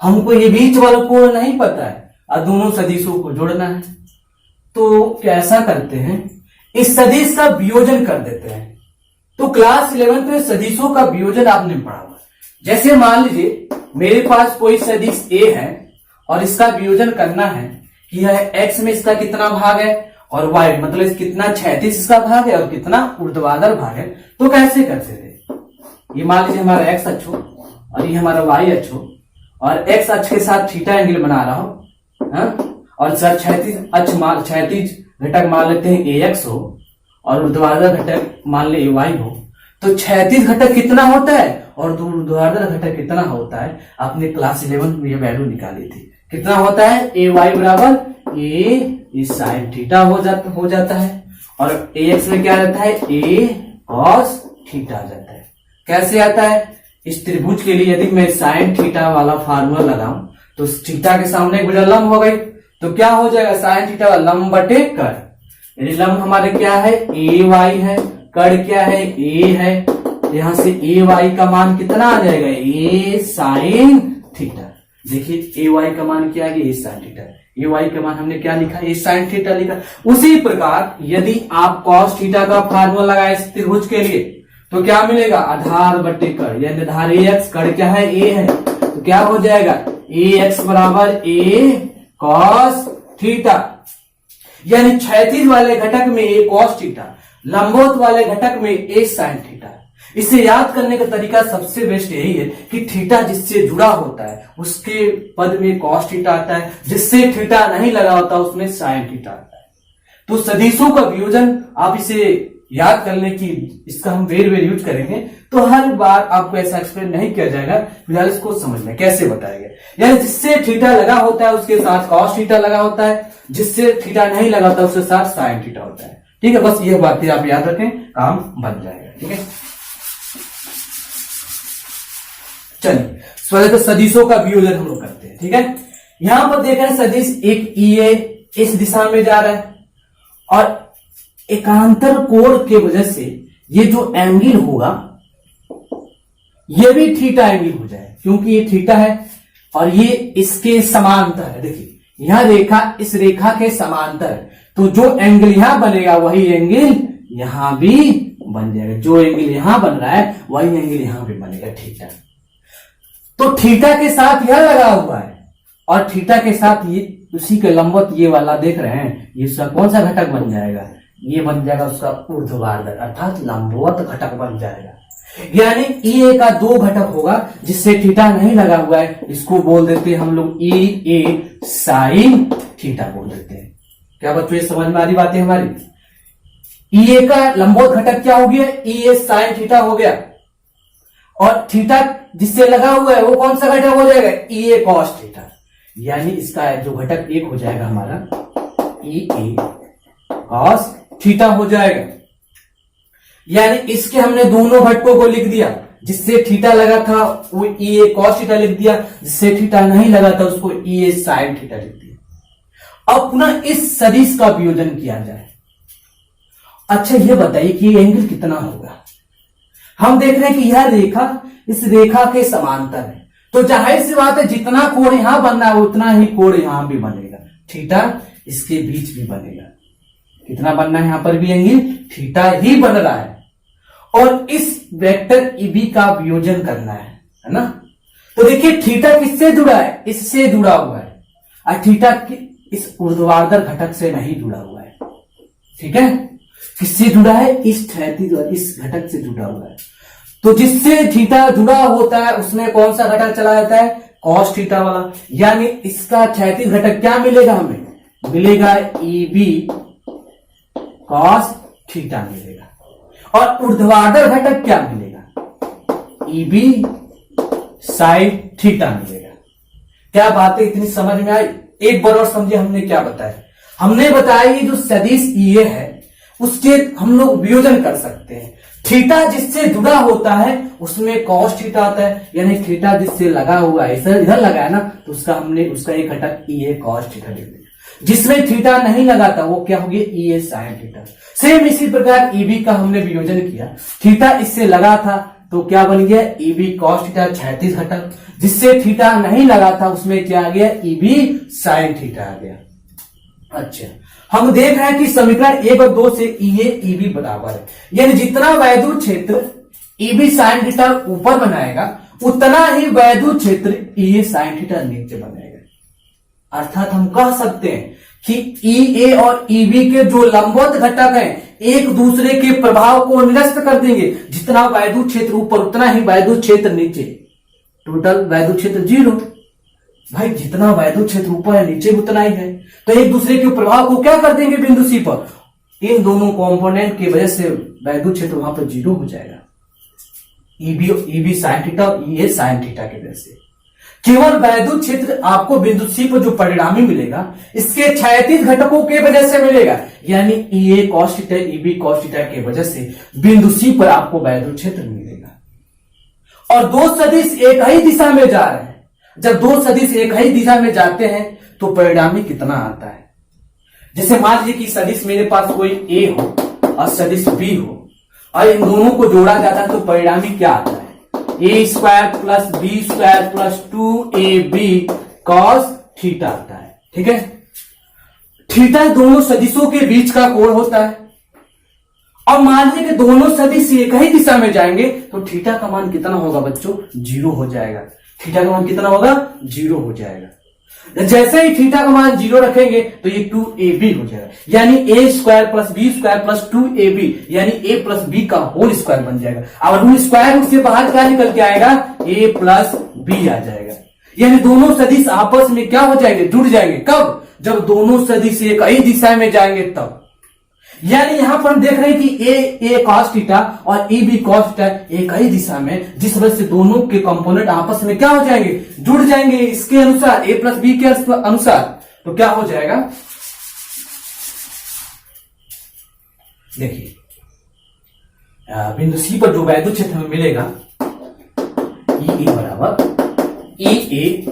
हमको ये बीच वाला कोण नहीं पता है और दोनों सदिशों को जोड़ना है। तो कैसा करते हैं, इस सदिश का वियोजन कर देते हैं। तो क्लास 11 में सदिशों का वियोजन आपने पढ़ा हुआ। जैसे मान लीजिए मेरे पास कोई सदिश ए है और इसका वियोजन करना है कि यह x में इसका कितना भाग है और y मतलब कितना क्षैतिज इसका भाग है और कितना ऊर्ध्वाधर भाग है। तो कैसे करते थे, ये मान लीजिए हमारा x अक्ष हो और ये हमारा y अक्ष हो, और x अक्ष के साथ थीटा एंगल बना रहा हो, और सर क्षैतिज घटक मान लेते हैं ax हो और ऊर्ध्वाधर घटक मान ले ay हो। तो क्षैतिज घटक कितना होता है और ऊर्ध्वाधर घटक कितना होता है, आपने क्लास 11 में ये वैल्यू निकाली थी। कितना होता है, ay बराबर a साइन थीटा हो जाता है, और ax में क्या रहता है, a cos थीटा आ जाता है। कैसे आता है, इस त्रिभुज के लिए यदि मैं साइन थीटा वाला फार्मूला लगाऊं तो थीटा के सामने एक भुजा लंब हो गई, तो क्या हो जाएगा, साइन थीटा लंब बटे कड़। यदि लंब हमारे क्या है, ए वाई है, कड़ क्या है, ए है, यहां से ए वाई का मान कितना आ जाएगा, ए साइन थीटा। देखिए ए वाई का मान क्या है, ए साइन थीटा। ए वाई का मान हमने क्या लिखा, ए साइन थीटा लिखा। उसी प्रकार यदि आप कॉस थीटा का फार्मूला लगाए इस त्रिभुज के लिए तो क्या मिलेगा, आधार बटे कड़, यानी आधार ए एक्स, कड़ क्या है, ए है, तो क्या हो जाएगा, ए एक्स बराबर ए कॉस थीटा। यानी क्षैतिज वाले घटक में ए कॉस थीटा, लंबवत वाले घटक में ए साइन थीटा। इसे याद करने का तरीका सबसे बेस्ट यही है कि थीटा जिससे जुड़ा होता है उसके पद में कॉस थीटा आता है, जिससे थीटा नहीं लगा होता उसमें साइन थीटा आता है। तो सदिशों का वियोजन आप इसे याद करने की, इसका हम वेर यूज करेंगे, तो हर बार आपको ऐसा एक्सप्लेन नहीं किया जाएगा, फिलहाल इसको समझना कैसे बताया गया। यानी जिससे थीटा लगा होता है उसके साथ कॉस थीटा लगा होता है, जिससे थीटा नहीं लगा होता उसके साथ साइन थीटा होता है। ठीक है, बस ये बातें आप याद रखें, काम बन जाएगा। ठीक है, चलिए तो सदिशों का वियोजन हम लोग करते हैं। ठीक है, यहां पर देख रहे हैं सदिश एक ई इस दिशा में जा रहा है और एकांतर कोण के वजह से ये जो एंगल होगा ये भी थीटा एंगल हो जाए, क्योंकि ये थीटा है और ये इसके समांतर है। देखिए यह रेखा इस रेखा के समांतर है, तो जो एंगल यहां बनेगा वही एंगल यहां भी बन जाएगा। जो एंगल यहां बन रहा है वही एंगल यहां भी बनेगा, थीटा। तो थीटा के साथ यह लगा हुआ है और थीटा के साथ ये उसी के लंबवत ये वाला देख रहे हैं, ये इसका कौन सा घटक बन जाएगा, ये बन जाएगा उसका ऊर्ध्वाधर अर्थात लंबवत घटक बन जाएगा। यानी ई ए का दो घटक होगा जिससे थीटा नहीं लगा हुआ है, इसको बोल देते हैं हम लोग ई ए साइन थीटा बोल देते हैं। क्या बच्चों ये समझ में आ रही बातें हमारी? ई ए का लंबवत घटक क्या हो गया? ई ए साइन थीटा हो गया, और थीटा जिससे लगा हुआ है वो कौन सा घटक हो जाएगा? E A cos theta. यानी इसका जो घटक एक हो जाएगा हमारा ई ए कॉस थीटा हो जाएगा। यानी इसके हमने दोनों घटकों को लिख दिया, जिससे थीटा लगा था वो ई ए कॉस थीटा लिख दिया, जिससे थीटा नहीं लगा था उसको ई ए साइन थीटा लिख दिया। अब पुनः इस सदिश का वियोजन किया जाए। अच्छा ये बताइए कि ये एंगल कितना होगा? हम देख रहे हैं कि यह रेखा इस रेखा के समांतर है, तो जाहिर सी बात है जितना कोण यहां बनना है उतना ही कोण यहां भी बनेगा, थीटा इसके बीच भी बनेगा। कितना बनना है? यहां पर भी एंगल थीटा ही बन रहा है, और इस वेक्टर ईबी का वियोजन करना है ना। तो देखिए थीटा किससे जुड़ा है? इससे जुड़ा हुआ है, और थीटा इस ऊर्ध्वाधर घटक से नहीं जुड़ा हुआ है। ठीक है, किससे जुड़ा है? इस क्षैतिज इस घटक से जुड़ा हुआ है। तो जिससे थीटा जुड़ा होता है उसमें कौन सा घटक चला जाता है? कॉस थीटा वाला। यानी इसका क्षैतिज घटक क्या मिलेगा हमें? मिलेगा ईबी कॉस थीटा मिलेगा, और ऊर्ध्वाधर घटक क्या मिलेगा? ईबी साइन थीटा मिलेगा। क्या बातें इतनी समझ में आई? एक बार और समझिए हमने क्या बताया। हमने बताया ये जो सदिश ई ए है उसके हम लोग वियोजन कर सकते हैं। थीटा जिससे जुड़ा होता है उसमें कॉस थीटा आता है, यानी थीटा जिससे लगा हुआ है इधर लगा है ना, तो हमने उसका एक घटक ई ए कॉस थीटा लिख दिया। जिसमें थीटा नहीं लगा था वो क्या हो गया? ई ए साइन थीटा। सेम इसी प्रकार ईबी का हमने वियोजन किया, थीटा इससे लगा था तो क्या बन गया? ईबी कॉस थीटा क्षैतिज घटक। जिससे थीटा नहीं लगा था उसमें क्या आ गया? ईबी साइन थीटा आ गया। अच्छा, हम देख रहे हैं कि समीकरण 1 और 2 से ई ए ईबी बराबर है, यानी जितना वैद्युत क्षेत्र ईबी साइन थीटा ऊपर बनाएगा उतना ही वैद्युत क्षेत्र ई ए साइन थीटा नीचे बनाएगा। अर्थात हम कह सकते हैं कि ई ए और ईबी के जो लंबवत घटक हैं एक दूसरे के प्रभाव को निरस्त कर देंगे। जितना वैद्युत क्षेत्र ऊपर उतना ही वैद्युत क्षेत्र नीचे, टोटल वैद्युत क्षेत्र 0। भाई जितना वैद्युत क्षेत्र ऊपर है नीचे उतना ही है, तो एक दूसरे के प्रभाव को क्या कर देंगे? बिंदु सी पर इन दोनों कंपोनेंट की वजह से वैद्युत क्षेत्र वहां पर 0 हो जाएगा। ईबी साइन थीटा और ई ए साइन थीटा की वजह से केवल वैद्युत क्षेत्र आपको बिंदु सी पर जो परिणामी मिलेगा इसके क्षैतिज घटकों के वजह से मिलेगा, यानी E A cos theta EB cos theta की वजह से बिंदु सी पर आपको वैद्युत क्षेत्र मिलेगा। और दो सदिश एक ही दिशा में जा रहे हैं, जब दो सदिश एक ही दिशा में जाते हैं तो परिणामी कितना आता है? जैसे मान लीजिए कि सदिश मेरे पास कोई ए हो और सदिश बी हो, और इन दोनों को जोड़ा जाता है तो परिणामी क्या आता है? A square plus B square plus 2ab cos theta आता है। ठीक है, थीटा दोनों सदिशों के बीच का कोण होता है। अब मान लीजिए कि दोनों सदिश एक ही दिशा में जाएंगे तो थीटा का मान कितना होगा बच्चों? 0 हो जाएगा। थीटा का मान कितना होगा? 0 हो जाएगा। जैसे ही थीटा का मान 0 रखेंगे तो ये 2ab हो जाएगा, यानी A square plus B square plus 2ab, यानी ए प्लस बी का होल स्क्वायर बन जाएगा। अब रूट स्क्वायर रूट से बाहर क्या निकल के आएगा? ए प्लस बी आ जाएगा। यानी दोनों सदिश आपस में क्या हो जाएंगे? जुड़ जाएंगे। कब? जब दोनों सदिश एक ही दिशा में जाएंगे तब। यानी यहां पर हम देख रहे हैं कि ए कॉस थीटा और ई बी कॉस थीटा एक ही दिशा में, जिस वजह से दोनों के कंपोनेंट आपस में क्या हो जाएंगे? जुड़ जाएंगे। इसके अनुसार ए प्लस बी के अनुसार तो क्या हो जाएगा? देखिए बिंदु सी पर जो वैद्युत क्षेत्र हमें मिलेगा ई ए बराबर ई ए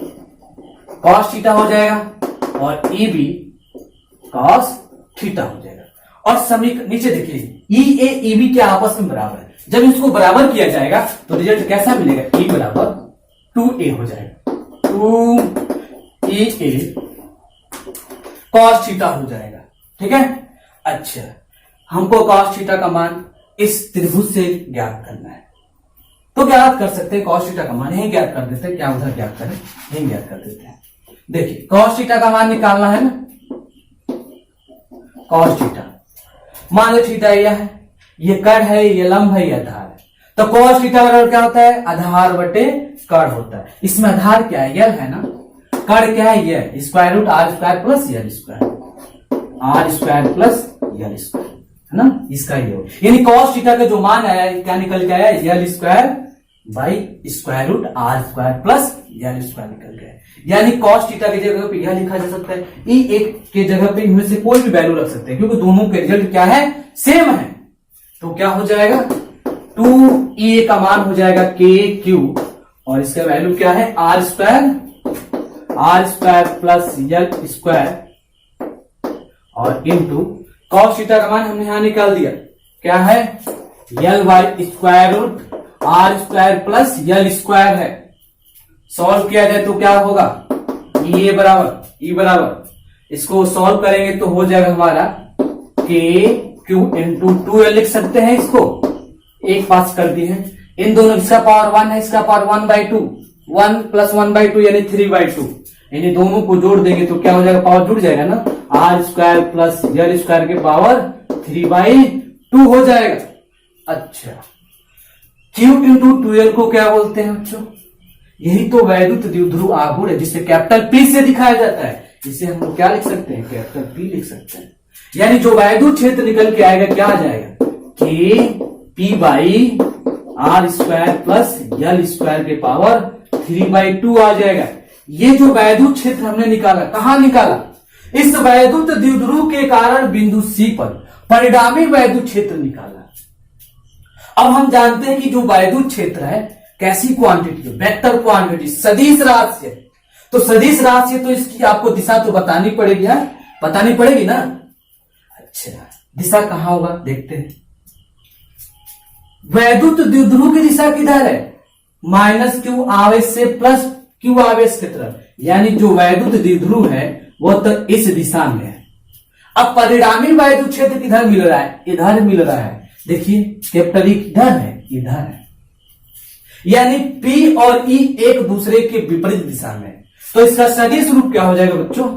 कॉस थीटा हो जाएगा और ई बी कॉस थीटा हो जाएगा। और समीकरण नीचे देखिए ई ए ई बी के आपस में बराबर है। जब इसको बराबर किया जाएगा तो रिजल्ट कैसा मिलेगा? ई बराबर 2a हो जाएगा, 2a कॉस थीटा हो जाएगा। ठीक है, अच्छा हमको कॉस थीटा का मान इस त्रिभुज से ज्ञात करना है, तो ज्ञात कर सकते हैं। कॉस थीटा का मान यही ज्ञात कर देते हैं। क्या उधर ज्ञात करें? यही ज्ञात कर देते हैं। देखिए कॉस थीटा का मान निकालना है ना, कॉस थीटा मान लो थीटा यह है, ये कर्ण है, ये लंब है, ये आधार है। तो cos थीटा बराबर क्या होता है? आधार बटे कर्ण होता है। इसमें आधार क्या है? यल है ना, कर्ण क्या है? ये square root R square plus L square, R square plus L square है ना, इसका ये हो। यानी cos थीटा का जो मान आया क्या निकल के आया? L square by square root R square plus L square निकल गया। यानी cos थीटा की जगह पे यह लिखा जा सकता है, ई एक के जगह पे इनमें से कोई भी वैल्यू रख सकते हैं क्योंकि दोनों के रिजल्ट क्या है? सेम है। तो क्या हो जाएगा? 2e का मान हो जाएगा के क्यू और इसका वैल्यू क्या है? R square plus L square और इंटू cos थीटा का मान हमने यहां निकाल दिया, क्या है? L by square root R square plus L square है। सॉल्व किया जाए तो क्या होगा? ई बराबर इसको सॉल्व करेंगे तो हो जाएगा हमारा के क्यू इंटू 2l लिख सकते हैं, इसको एक पास कर दिए हैं। इन दोनों इसका पावर 1 है, इसका पावर 1/2, 1 प्लस 1/2 यानी 3/2, यानी दोनों को जोड़ देंगे तो क्या हो जाएगा? पावर जुड़ जाएगा ना, R square plus L square के पावर 3/2 हो जाएगा। अच्छा, Q इंटू 2l को क्या बोलते हैं बच्चों? यही तो वैद्युत द्विध्रुव आघूर्ण है जिसे कैपिटल P से दिखाया जाता है। इसे हम लोग क्या लिख सकते हैं? कैपिटल P लिख सकते हैं। यानी जो वैद्युत क्षेत्र निकल के आएगा क्या आ जाएगा? K P by R square plus L square के पावर 3/2 आ जाएगा। ये जो वैद्युत क्षेत्र हमने निकाला, कहां निकाला? इस वैद्युत द्विध्रुव के कारण बिंदु C पर परिणामी वैद्युत क्षेत्र निकाला। अब हम जानते हैं कि जो वैद्युत क्षेत्र है कैसी क्वांटिटी है? वेक्टर क्वांटिटी, सदिश राशि है। तो सदिश राशि है तो इसकी आपको दिशा तो बतानी पड़ेगी, बतानी पड़ेगी ना। अच्छा, दिशा कहां होगा देखते हैं। वैद्युत द्विध्रुव की दिशा किधर है? माइनस क्यू आवेश से प्लस क्यू आवेश की तरफ, यानी जो वैद्युत द्विध्रुव है वो तो इस दिशा में है। अब परिणामी वैद्युत क्षेत्र किधर मिल रहा है? इधर मिल रहा है। देखिए कैपिटल ई किधर है? इधर है। यानी P और E एक दूसरे के विपरीत दिशा में। तो इसका सदिश रूप क्या हो जाएगा बच्चों?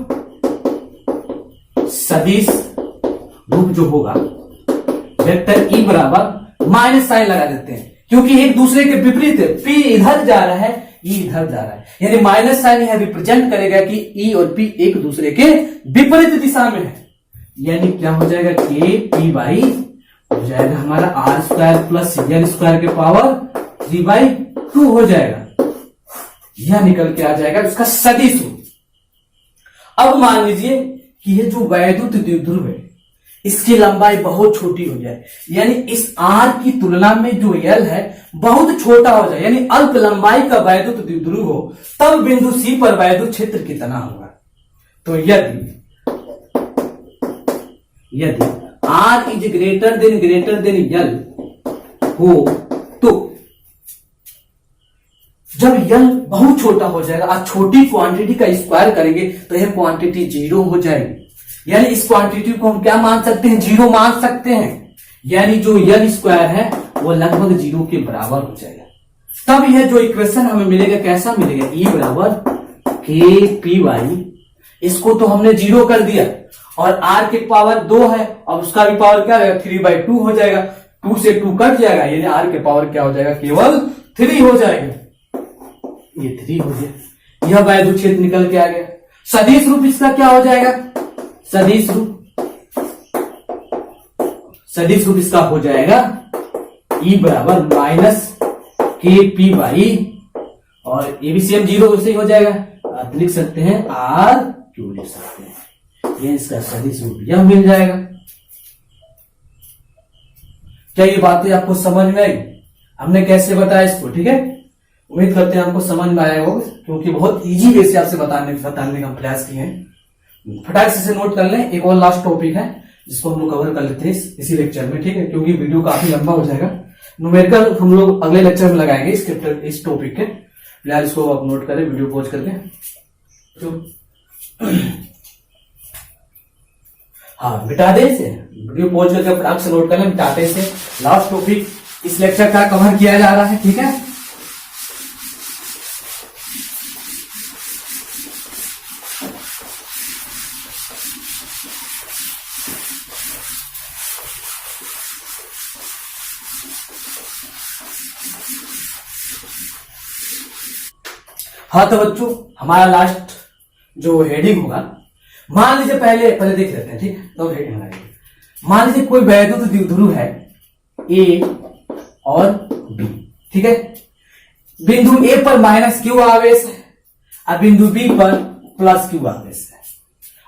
सदिश रूप जो होगा वेक्टर E बराबर माइनस साइन लगा देते हैं क्योंकि एक दूसरे के विपरीत है। P इधर जा रहा है, E इधर जा रहा है, यानी माइनस साइन यह रिप्रेजेंट करेगा कि E और P एक दूसरे के विपरीत दिशा में है। यानी क्या हो जाएगा? के पी बाई हो जाएगा हमारा R square plus L square के पावर 3/2 हो जाएगा। यह निकल के आ जाएगा उसका सदिश रूप। अब मान लीजिए कि ये जो वैद्युत द्विध्रुव है इसकी लंबाई बहुत छोटी हो जाए, यानी इस आर की तुलना में जो यल है बहुत छोटा हो जाए, यानी अल्प लंबाई का वैद्युत द्विध्रुव हो, तब बिंदु सी पर वैद्युत क्षेत्र कितना होगा? तो यदि आर इज ग्रेटर देन यल हो तो जब यल बहुत छोटा हो जाएगा और छोटी क्वांटिटी का स्क्वायर करेंगे तो यह क्वांटिटी 0 हो जाएगी। यानी इस क्वांटिटी को हम क्या मान सकते हैं? 0 मान सकते हैं। यानी जो यल स्क्वायर है वो लगभग 0 के बराबर हो जाएगा। तब यह जो इक्वेशन हमें मिलेगा कैसा मिलेगा? E बराबर के पी वाई, इसको तो हमने 0 कर दिया और r के पावर 2 है और उसका भी पावर क्या रहेगा? 3/2 हो जाएगा। 2 से 2 कट जाएगा, यानी r के पावर क्या हो जाएगा? केवल 3 हो जाएगा। ये 3 हो गया। यह वैद्युत क्षेत्र निकल के आ गया। सदिश रूप इसका क्या हो जाएगा? सदिश रूप इसका हो जाएगा E बराबर माइनस के पी बाई, और ये भी सेम 0 वैसे ही हो जाएगा। आप लिख सकते हैं R क्यू लिख सकते हैं। ये इसका सदिश रूप यह मिल जाएगा। क्या ये बातें आपको समझ में आई? हमने कैसे बताया इसको? ठीक है, उम्मीद करते हैं आपको समझ में आया होगा, क्योंकि बहुत इजी वे से आपसे बताने का हम प्रयास किए हैं। फटाक से नोट कर लें। एक और लास्ट टॉपिक है जिसको हम लोग कवर कर लेते हैं इसी लेक्चर में, ठीक है, क्योंकि वीडियो काफी लंबा हो जाएगा। न्यूमेरिकल हम लोग अगले लेक्चर में लगाएंगे इस टॉपिक के। फिलहाल इसको आप नोट करें वीडियो पॉज करके। तो हाँ, मिटा दे इसे, वीडियो पॉज करके फटाक से नोट कर लें, मिटाते से। लास्ट टॉपिक इस लेक्चर का कवर किया जा रहा है, ठीक है। हाँ तो बच्चों, हमारा लास्ट जो हेडिंग होगा, मान लीजिए पहले देख लेते हैं, ठीक है, तो हेडिंग बनाइए। मान लीजिए कोई वैद्युत द्विध्रुव है ए और बी, ठीक है। बिंदु ए पर माइनस क्यू आवेश है और बिंदु बी पर प्लस क्यू आवेश है,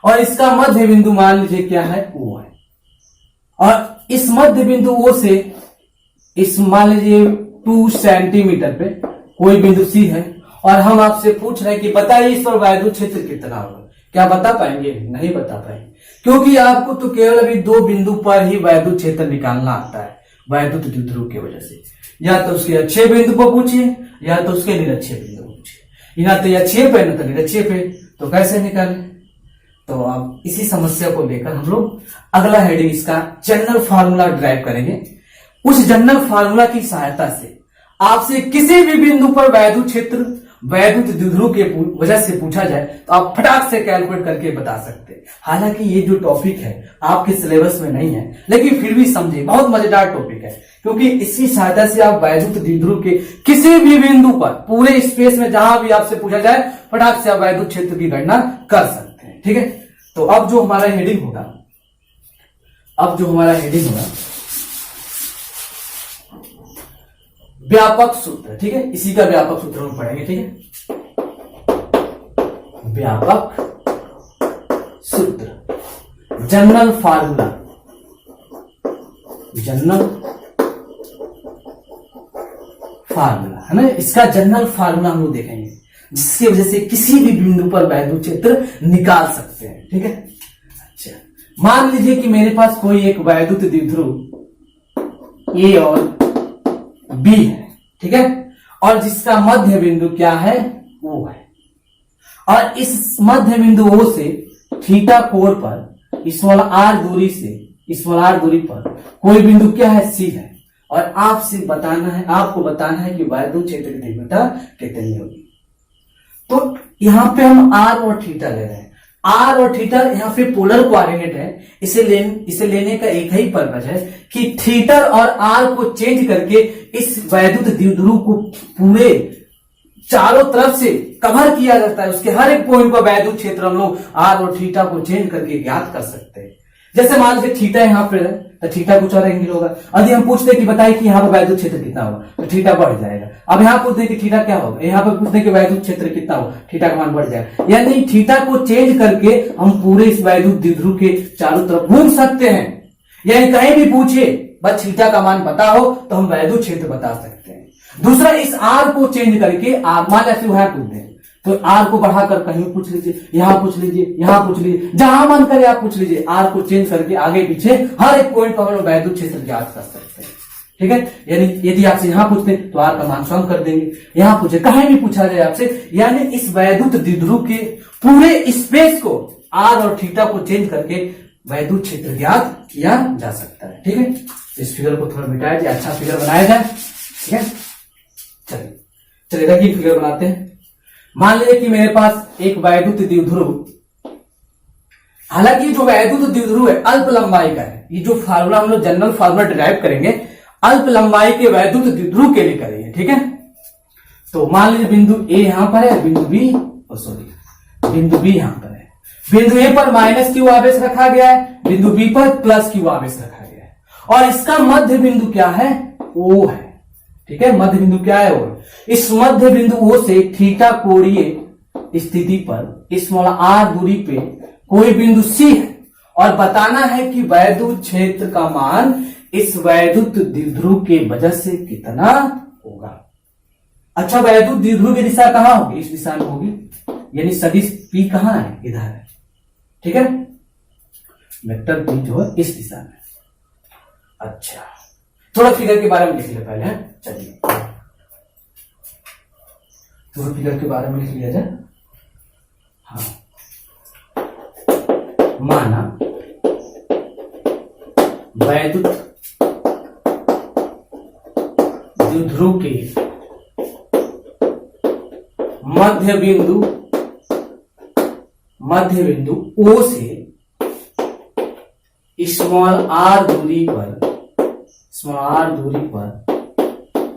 और इसका मध्य बिंदु मान लीजिए क्या है, ओ है। और इस मध्य बिंदु ओ से इस मान लीजिए 2 सेंटीमीटर पे कोई बिंदु सी है, और हम आपसे पूछ रहे हैं कि बताइए इस पर वैद्युत क्षेत्र कितना होगा। क्या बता पाएंगे? नहीं बता पाएंगे, क्योंकि आपको तो केवल अभी 2 बिंदु पर ही वैद्युत क्षेत्र निकालना आता है वैद्युत द्विध्रुव की वजह से। या तो उसके अच्छे बिंदु पर पूछिए या तो उसके निरक्षे बिंदु पर पूछिए, ना तो अच्छे पे ना तो निरक्षे पे, तो कैसे निकाले? तो अब इसी समस्या को लेकर हम लोग अगला हेडिंग इसका जनरल फार्मूला ड्राइव करेंगे। उस जनरल फार्मूला की सहायता से आपसे किसी भी बिंदु पर वैद्युत क्षेत्र वैद्युत द्विध्रुव के वजह से पूछा जाए तो आप फटाक से कैलकुलेट करके बता सकते हैं। हालांकि ये जो टॉपिक है आपके सिलेबस में नहीं है, लेकिन फिर भी समझे, बहुत मजेदार टॉपिक है, क्योंकि इसी सहायता से आप वैद्युत द्विध्रुव के किसी भी बिंदु पर पूरे स्पेस में जहां भी आपसे पूछा जाए फटाक से आप वैद्युत क्षेत्र की गणना कर सकते हैं, ठीक है। तो अब जो हमारा हेडिंग होगा, व्यापक सूत्र, ठीक है, इसी का व्यापक सूत्र हम पढ़ेंगे, ठीक है। व्यापक सूत्र, जनरल फार्मूला, है ना, इसका जनरल फार्मूला हम लोग देखेंगे, जिसकी वजह से किसी भी बिंदु पर वैद्युत क्षेत्र निकाल सकते हैं, ठीक है। अच्छा, मान लीजिए कि मेरे पास कोई एक वैद्युत द्विध्रुव ए और बी है, ठीक है, और जिसका मध्य बिंदु क्या है, ओ है, और इस मध्य बिंदु ओ से थीटा कोण पर स्मॉल आर दूरी पर कोई बिंदु क्या है, सी है, और आपको बताना है कि वैद्युत क्षेत्र की तीव्रता कितनी होगी। तो यहां पे हम आर और थीटा ले रहे हैं। आर और थीटा यहाँ पे पोलर कोऑर्डिनेट है, इसे लेने का एक ही पर्पज है कि थीटा और आर को चेंज करके इस वैद्युत द्विध्रुव को पूरे चारों तरफ से कवर किया जाता है। उसके हर एक पॉइंट पर वैद्युत क्षेत्र हम लोग आर और थीटा को चेंज करके ज्ञात कर सकते हैं। जैसे मान लीजिए थीटा यहाँ पे है तो थीटा कुछ और एंगल होगा। यदि हम पूछते हैं कि बताइए कि यहाँ पर वैद्युत क्षेत्र कितना होगा, तो थीटा बढ़ जाएगा। अब यहाँ पूछते हैं कि थीटा क्या होगा, यहाँ पर पूछते हैं कि वैद्युत क्षेत्र कितना होगा, थीटा का मान बढ़ जाएगा। यानी थीटा को चेंज करके हम पूरे इस वैद्युत द्विध्रुव के चारों तरफ घूम सकते हैं। यानी कहीं भी पूछिए बस थीटा का मान पता हो तो हम वैद्युत क्षेत्र बता सकते हैं। दूसरा, इस आर को चेंज करके मान ऐसे वहां पूछ दें तो आर को बढ़ाकर कहीं पूछ लीजिए, यहां पूछ लीजिए, यहां पूछ लीजिए, जहां मन करे आप पूछ लीजिए। आर को चेंज करके आगे पीछे हर एक पॉइंट पर हम लोग वैद्युत क्षेत्र ज्ञात कर सकते हैं, ठीक है। यानी यदि आपसे यहां पूछते हैं तो आर का मान स्वयं कर देंगे, यहां पूछे, कहीं भी पूछा जाए आपसे, यानी इस वैद्युत द्विध्रुव के पूरे स्पेस को आर और थीटा को चेंज करके वैद्युत क्षेत्र ज्ञात किया जा सकता है, ठीक है। इस फिगर को थोड़ा मिटाया जाए, अच्छा फिगर बनाया जाए, ठीक है। चलिए देखिए फिगर बनाते हैं। मान लीजिए कि मेरे पास एक वैद्युत द्विध्रुव, हालांकि जो वैद्युत द्विध्रुव है अल्प लंबाई का है। ये जो फार्मूला हम लोग जनरल फार्मूला डिराइव करेंगे अल्प लंबाई के वैद्युत द्विध्रुव के लिए करेंगे, ठीक है। तो मान लीजिए बिंदु ए यहां पर है, बिंदु बी यहां पर है। बिंदु ए पर माइनस क्यू आवेश रखा गया है, बिंदु बी पर प्लस क्यू आवेश रखा गया है, और इसका मध्य बिंदु क्या है, ओ है, ठीक है। मध्य बिंदु क्या है, ओ। इस मध्य बिंदु ओ से थीटा कोणीय स्थिति पर स्मॉल आर दूरी पे कोई बिंदु सी है, और बताना है कि वैद्युत क्षेत्र का मान इस वैद्युत द्विध्रुव के वजह से कितना होगा। अच्छा, वैद्युत द्विध्रुव की दिशा कहां होगी, इस दिशा में होगी, यानी सदिश P कहां है, इधर है, ठीक है। वेक्टर P जो है इस दिशा में। अच्छा, थोड़ा फिगर के बारे में लिख लिया पहले, चलिए थोड़ा फिगर के बारे में लिख लिया जाए। हाँ, माना वैद्युत द्विध्रुव के मध्य बिंदु O से स्मॉल आर दूरी पर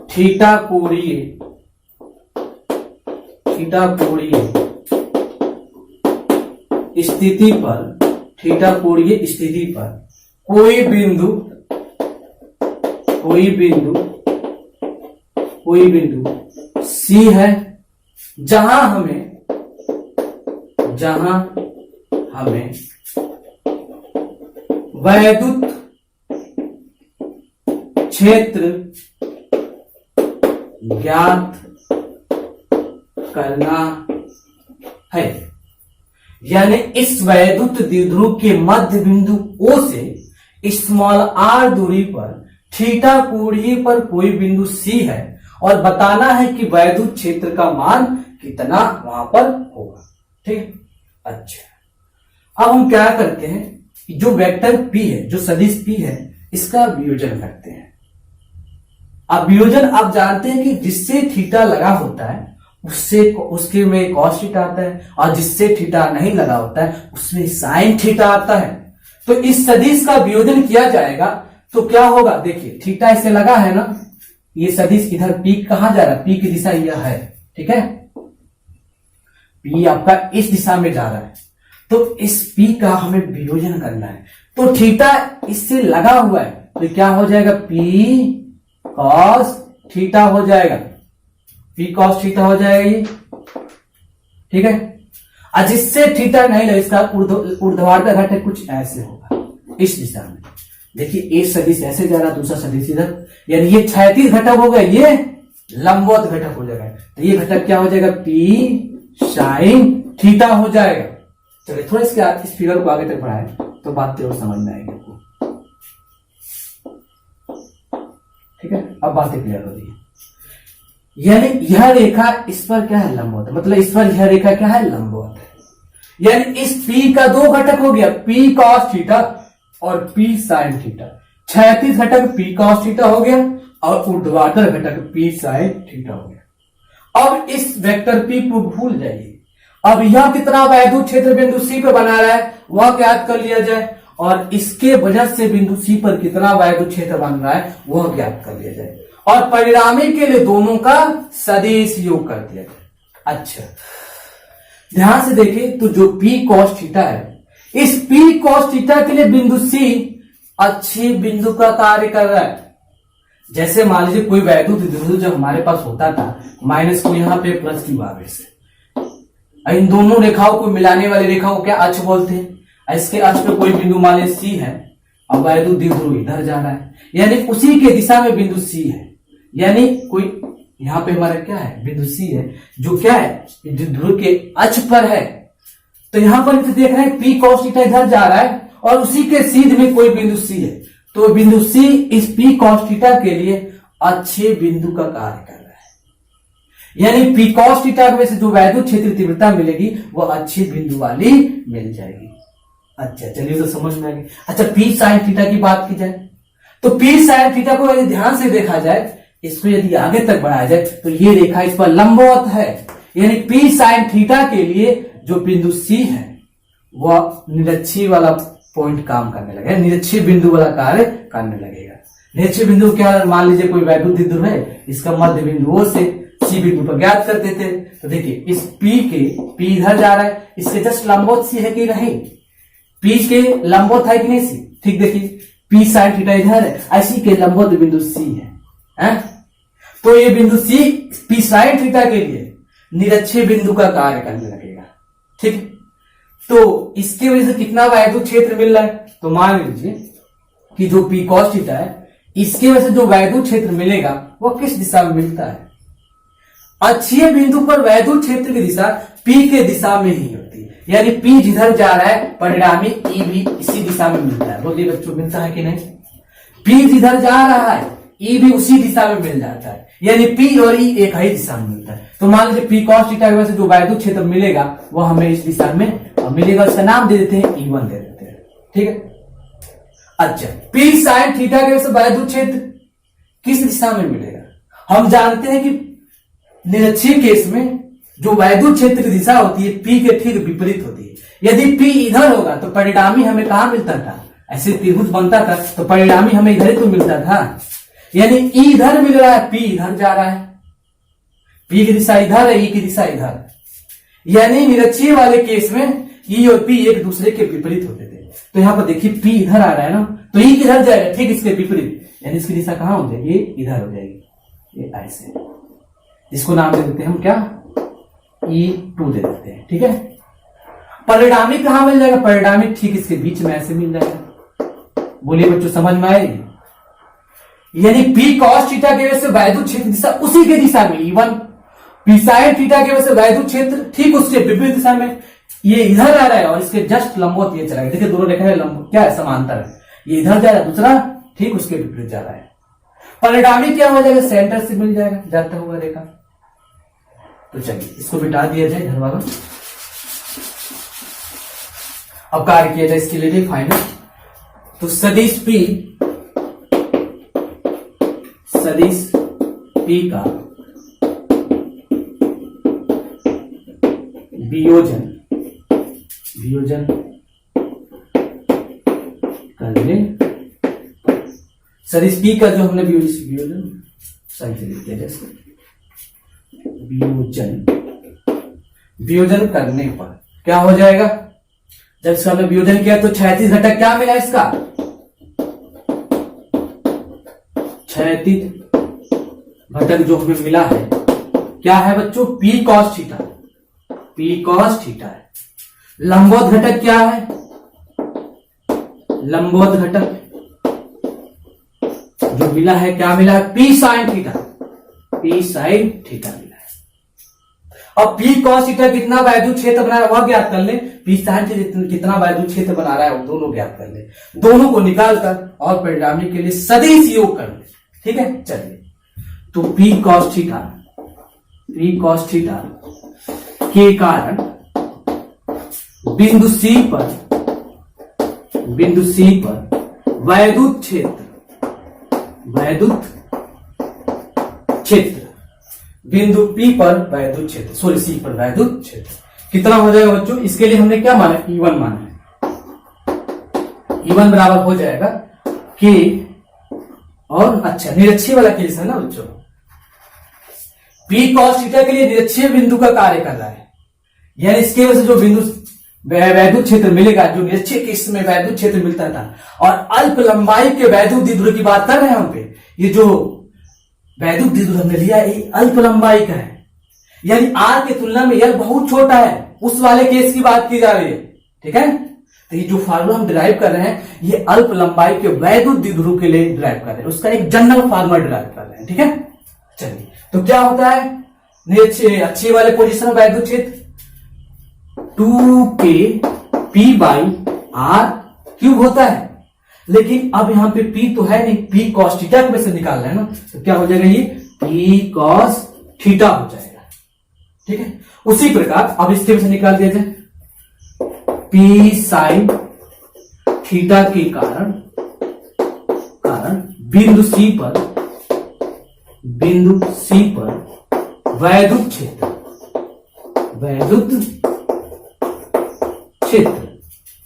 थीटा कोणीय थीटा कोणीय स्थिति पर, थीटा कोणीय स्थिति पर कोई बिंदु C है, जहां हमें वैद्युत क्षेत्र ज्ञात करना है। यानी इस वैद्युत द्विध्रुव के मध्य बिंदु O से स्मॉल r दूरी पर थीटा कोणीय पर कोई बिंदु C है और बताना है कि वैद्युत क्षेत्र का मान कितना वहां पर होगा। ठीक, अच्छा, अब हम क्या करते हैं, जो वेक्टर P है, जो सदिश P है, इसका वियोजन करते हैं। अब वियोजन आप जानते हैं कि जिससे थीटा लगा होता है उसके में कॉस थीटा आता है, और जिससे थीटा नहीं लगा होता है उसमें साइन थीटा आता है। तो इस सदिश का वियोजन किया जाएगा तो क्या होगा, देखिए थीटा इसे लगा है ना, ये सदिश इधर P कहां जा रहा है, P की दिशा यह है, ठीक है, P आपका इस दिशा में जा रहा है, तो इस P का हमें वियोजन करना है। तो थीटा इससे लगा हुआ है तो क्या हो जाएगा, P cos थीटा हो जाएगा, P cos थीटा हो जाएगा ये, ठीक है। और जिससे थीटा नहीं लगे इसका ऊर्ध्वाधर घटक कुछ ऐसे होगा इस दिशा में। देखिए एक सदिश ऐसे जा रहा, दूसरा सदिश इधर, यानी ये क्षैतिज घटक हो गया, ये लंबवत घटक हो जाएगा। तो ये घटक क्या हो जाएगा, P sin थीटा हो जाएगा। चलिए थोड़ा इस फिगर को आगे तक बढ़ाएं तो बात और समझ में आएगी आपको, ठीक है। अब बातें क्लियर हो रही है। यानी यह रेखा इस पर क्या है, लंबवत, मतलब इस पर यह रेखा क्या है, लंबवत है। यानी इस P का दो घटक हो गया, P cos थीटा और P sin थीटा। क्षैतिज घटक P cos थीटा हो गया और ऊर्ध्वाधर घटक P sin थीटा हो गया। अब इस वेक्टर P को भूल जाइए। अब यह कितना वैद्युत क्षेत्र बिंदु C पे बना रहा है वह ज्ञात कर लिया जाए, और इसके वजह से बिंदु C पर कितना वैद्युत क्षेत्र बन रहा है वह ज्ञात कर लिया जाए, और परिणामी के लिए दोनों का सदिश योग कर दिया जाए। अच्छा ध्यान से देखिए, तो जो P cos थीटा है, इस P cos थीटा के लिए बिंदु C अच्छे बिंदु का कार्य कर रहा है। जैसे मान लीजिए कोई वैद्युत द्विध्रुव जब हमारे पास होता था, माइनस को यहाँ पे प्लस की आवेश से, इन दोनों रेखाओं को मिलाने वाली रेखा को क्या अक्ष बोलते हैं। इसके अक्ष पे कोई बिंदु मान लीजिए C है और वैद्युत द्विध्रुव इधर जा रहा है, यानी उसी के दिशा में बिंदु C है। यानी कोई यहां पे हमारा क्या है, बिंदु C है जो क्या है, द्विध्रुव के अक्ष पर है। तो यहां पर देख रहे हैं P cos थीटा इधर जा रहा है और उसी के सीध में कोई बिंदु C है, तो बिंदु C इस P cos थीटा के लिए अच्छे बिंदु का कार्य कर रहा है। यानी P cos थीटा में से जो वैद्युत क्षेत्र तीव्रता मिलेगी वह अच्छे बिंदु वाली मिल जाएगी। अच्छा चलिए तो समझ में आ गई। अच्छा P sin थीटा की बात की जाए तो P sin थीटा को यदि ध्यान से देखा जाए, इसको यदि आगे तक बढ़ाया जाए तो ये रेखा इस पर लंबवत है। यानी P sin थीटा के लिए जो बिंदु C है वह निरक्षीय वाला पॉइंट काम करने लगेगा, निरक्षीय बिंदु वाला कार्य करने लगेगा। निरक्षीय बिंदु क्या, मान लीजिए कोई वैद्युत द्विध्रुव है, इसका मध्य बिंदुओं से C बिंदु पर ज्ञात कर देते हैं। तो देखिए इस P इधर जा रहा है, इसके जस्ट लंबवत C है कि नहीं, P के लंबवत है कि नहीं C, ठीक। देखिए P sin थीटा इधर है, ऐसी के लंबवत बिंदु C है। तो ये बिंदु C P sin थीटा के लिए निरक्षीय बिंदु का कार्य करने लगेगा, ठीक। तो इसकी वजह से कितना वैद्युत क्षेत्र मिल रहा है, तो मान लीजिए कि जो P cos थीटा है, इसकी वजह से जो वैद्युत क्षेत्र मिलेगा वह किस दिशा में मिलता है, अक्षीय बिंदु पर वैद्युत क्षेत्र की दिशा P के दिशा में ही होती है। यानी P जिधर जा रहा है परिणामी E भी इसी दिशा में मिलता है। बोलिए बच्चों मिलता है कि नहीं, P जिधर जा रहा है E भी उसी दिशा में मिल जाता है, यानी P और E एक ही दिशा में मिलता है। तो मान लीजिए P cos थीटा की वजह से जो वैद्युत क्षेत्र मिलेगा वह हमें इस दिशा में मिलेगा, इसका नाम दे देते हैं E1 दे देते हैं, ठीक है। अच्छा P sin थीटा की वजह से वैद्युत क्षेत्र किस दिशा में मिलेगा, हम जानते हैं कि निरक्षीय केस में जो वैद्युत क्षेत्र की दिशा होती है P के ठीक विपरीत होती है। यदि P इधर होगा तो परिणामी हमें कहां मिलता था, ऐसे त्रिभुज बनता था तो परिणामी हमें इधर ही तो मिलता था। यानी E इधर मिल रहा है, P इधर जा रहा है, P की दिशा इधर है, E की दिशा इधर, यानी निरक्षीय वाले केस में ई और पी एक दूसरे के विपरीत होते थे। तो यहां पर देखिए पी इधर आ रहा है ना, तो ई किधर जाएगा, ठीक इसके विपरीत, यानी इसकी दिशा कहां हो जाएगी, इधर हो जाएगी, ये ऐसे, इसको नाम दे देते हैं हम क्या, E2 दे देते हैं। ठीक है, परिणामी कहां मिल जाएगा, परिणामी ठीक इसके बीच में ऐसे मिल जाएगा। बोलिए बच्चों समझ में आएगी, यानी P cos थीटा की वजह से वैद्युत क्षेत्र दिशा उसी के दिशा में E1, P sin थीटा की वजह से वैद्युत क्षेत्र ठीक उसके विपरीत दिशा में, ये इधर आ रहा है और इसके जस्ट लंबवत ये चला गया। देखिए दोनों रेखा है लंब क्या है, समांतर है, ये इधर जा रहा है, दूसरा ठीक उसके विपरीत जा रहा है। परिणामी क्या हो जाएगा, सेंटर से मिल जाएगा जाता हुआ रेखा। तो चलिए इसको मिटा दिया जाए घर वालों, अब कार्य किया जाए इसके लिए फाइनल। तो सदिश P का वियोजन करने, सदिश P का जो हमने वियोजन सही से लिख दिया जैसे वियोजन करने पर क्या हो जाएगा, जब इसका हमने वियोजन किया तो क्षैतिज घटक क्या मिला, इसका क्षैतिज घटक जो हमें मिला है क्या है बच्चों, P cos थीटा है। लंबवत घटक क्या है, लंबवत घटक जो मिला है क्या मिला है, P sin थीटा मिला है। अब P cos थीटा कितना वैद्युत क्षेत्र बना रहा है वह ज्ञात कर ले, P sin थीटा कितना वैद्युत क्षेत्र बना रहा है वो दोनों ज्ञात कर ले, दोनों को निकालकर और परिणामी के लिए सदिश योग कर ले। ठीक है, चलिए तो P cos थीटा के कारण बिंदु C पर वैद्युत क्षेत्र बिंदु P पर वैद्युत क्षेत्र, सॉरी C पर वैद्युत क्षेत्र कितना हो जाएगा बच्चों, इसके लिए हमने क्या माना, E1 माना है। E1 बराबर हो जाएगा K, और अच्छा निरक्षीय वाला केस है ना बच्चों, P cos थीटा के लिए निरक्षीय बिंदु का कार्य कर रहा है, यानी इसके वजह से जो बिंदु वैद्युत क्षेत्र मिलेगा, जो निरक्षीय केस में वैद्युत क्षेत्र मिलता था, और अल्प लंबाई के वैद्युत द्विध्रुव की बात कर रहे हैं हम पे, ये जो वैद्युत द्विध्रुव हमने लिया ये अल्प लंबाई का है, यानी R की तुलना में L बहुत छोटा है, उस वाले केस की बात की जा रही है। ठीक है, तो ये जो फार्मूला हम डिराइव कर रहे हैं ये अल्प लंबाई के वैद्युत द्विध्रुव के लिए डिराइव कर रहे हैं, उसका एक जनरल फार्मूला डिराइव कर रहे हैं। ठीक है, चलिए तो क्या होता है, अच्छे वाले पोजीशन वैद्युत क्षेत्र 2K P/R³ होता है, लेकिन अब यहां पे P तो है नहीं, P cos थीटा में से निकाल रहे हैं ना, तो क्या हो जाएगा, ये P cos थीटा हो जाएगा। ठीक है, उसी प्रकार अब इसके में से निकाल दिया जाए, P sin थीटा के कारण बिंदु C पर वैद्युत क्षेत्र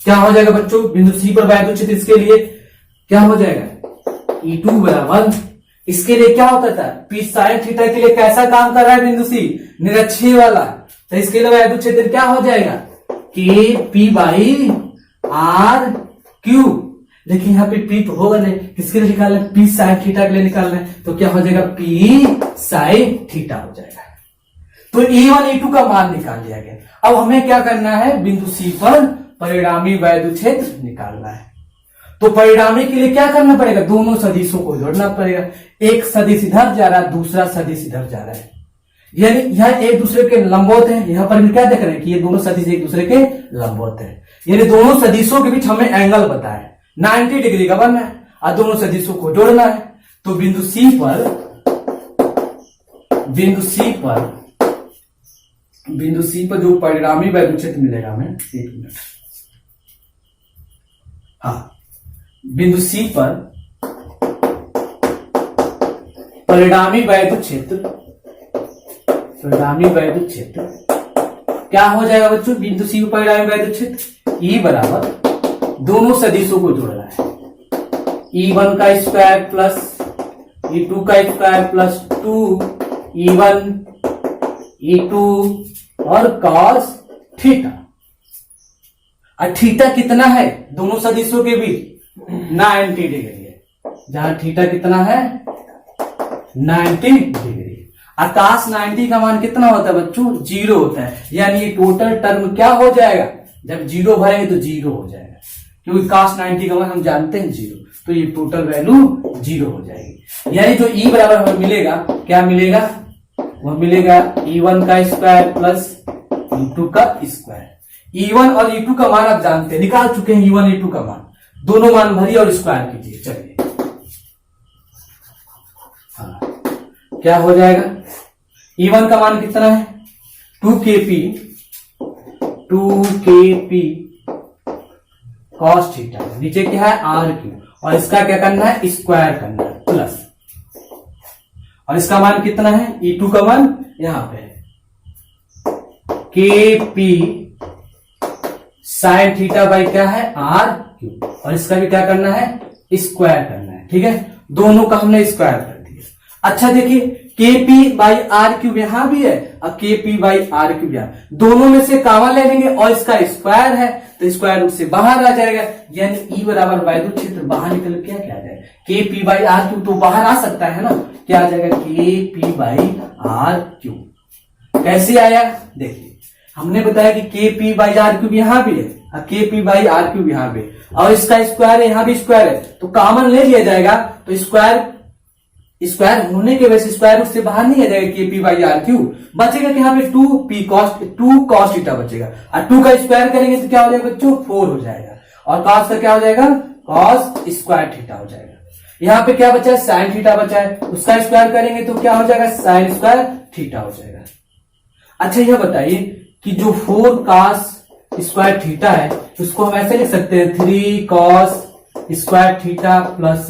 क्या हो जाएगा बच्चों, बिंदु C पर वैद्युत क्षेत्र, इसके लिए क्या हो जाएगा, E2 बराबर, इसके लिए क्या होता था, P sin थीटा के लिए कैसा काम कर रहा है बिंदु C, निरक्षीय वाला, तो इसके लिए वैद्युत क्षेत्र क्या हो जाएगा, K P/R³, लेकिन यहाँ पे P तो होगा नहीं, किसके लिए निकालना है, P sin थीटा के लिए निकालना है, तो क्या हो जाएगा, P sin थीटा हो जाएगा। तो E1 E2 का मान निकाल लिया गया। अब हमें क्या करना है, बिंदु C पर परिणामी वैद्युत क्षेत्र निकालना है। तो परिणामी के लिए क्या करना पड़ेगा, दोनों सदिशों को जोड़ना पड़ेगा, एक सदिश इधर जा रहा है, दूसरा सदिश इधर जा रहा है, यानी यह एक दूसरे के लंबवत है। यहां पर हम क्या देख रहे हैं कि ये दोनों सदिश एक दूसरे के लंबवत है, यानी दोनों सदिशों के बीच हमें एंगल बताया 90 डिग्री का बनना है और दोनों सदिशों को जोड़ना है। तो बिंदु C पर जो परिणामी वैद्युत क्षेत्र मिलेगा हमें, एक मिनट, हाँ, बिंदु C पर परिणामी वैद्युत क्षेत्र क्या हो जाएगा बच्चों, बिंदु C पर परिणामी वैद्युत क्षेत्र E बराबर दोनों सदिशों को जोड़ना है, E1 का स्क्वायर प्लस E2 का स्क्वायर प्लस 2 E1 E2 और cos थीटा। और थीटा कितना है दोनों सदिशों के बीच 90 डिग्री है, जहां थीटा कितना है 90 डिग्री। आकाश 90 का मान कितना होता है बच्चों 0 होता है, यानी ये टोटल टर्म क्या हो जाएगा, जब 0 भरेंगे तो 0 हो जाएगा, क्योंकि cos 90 का मान हम जानते हैं 0, तो ये टोटल वैल्यू 0 हो जाएगी। यानी जो E बराबर हमें मिलेगा, क्या मिलेगा, वह मिलेगा E1 का स्क्वायर प्लस E2 का स्क्वायर। E1 और E2 का मान आप जानते हैं, निकाल चुके हैं E1 E2 का मान, दोनों मान भरिए और स्क्वायर कीजिए। चलिए हाँ, क्या हो जाएगा, E1 का मान कितना है 2kp cos थीटा, नीचे क्या है r3, और इसका क्या करना है स्क्वायर करना है प्लस, और इसका मान कितना है E2 का मान यहां पे kp sin थीटा बाई क्या है r3, और इसका भी क्या करना है स्क्वायर करना है। ठीक है, दोनों का हमने स्क्वायर कर दिया। अच्छा देखिए kp बाई आर क्यूब यहां भी है और kp बाई आर क्यूब यहां, दोनों में से कॉमन ले लेंगे और इसका स्क्वायर है तो स्क्वायर रूट से बाहर आ जाएगा, यानी E बराबर वैद्युत क्षेत्र बाहर निकल के क्या आ जाएगा kp बाई आर क्यूब, तो बाहर आ सकता है ना, क्या आ जाएगा kp बाई आर क्यूब। कैसे आया देखिए, हमने बताया कि kp बाई आर क्यूब यहां भी है और kp बाई आर क्यूब यहां भी, और इसका स्क्वायर है यहां भी स्क्वायर है, तो कॉमन ले लिया जाएगा, तो स्क्वायर होने के वजह से स्क्वायर रूट से बाहर नहीं आ जाएगा kp बाई आर क्यूब, बचेगा कि यहाँ पे 2 cos थीटा बचेगा, और 2 का स्क्वायर करेंगे तो क्या हो जाएगा बच्चों 4 हो जाएगा, और cos का क्या हो जाएगा cos स्क्वायर थीटा हो जाएगा। यहाँ पे क्या बचा है साइन थीटा बचा है, उसका स्क्वायर करेंगे तो क्या हो जाएगा साइन स्क्वायर थीटा हो जाएगा। अच्छा यह बताइए कि जो 4 cos स्क्वायर थीटा है उसको हम ऐसे लिख सकते हैं 3 cos square theta plus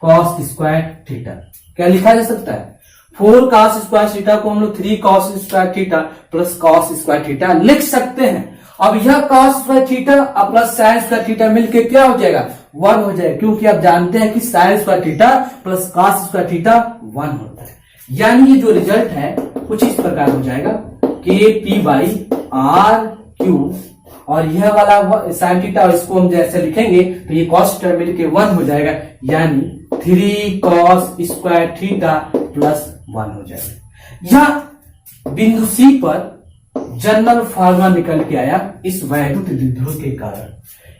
cos square theta, क्या लिखा जा सकता है 4 cos स्क्वायर थीटा को हम लोग 3 cos square theta plus cos square theta लिख सकते हैं। अब यह cos स्क्वायर थीटा और प्लस sin स्क्वायर थीटा मिलके क्या हो जाएगा 1 हो जाएगा, क्योंकि आप जानते हैं कि sin square theta plus cos square theta 1 होता है। यानी ये जो रिजल्ट है कुछ इस प्रकार हो जाएगा kp बाई आर क्यूब, और यह वाला sin थीटा इसको हम जैसे लिखेंगे तो ये cos थीटा मिलके 1 हो जाएगा, यानी 3 cos स्क्वायर थीटा प्लस 1 हो जाएगा। यह बिंदु C पर जनरल फार्मूला निकल के आया इस वैद्युत द्विध्रुव के कारण।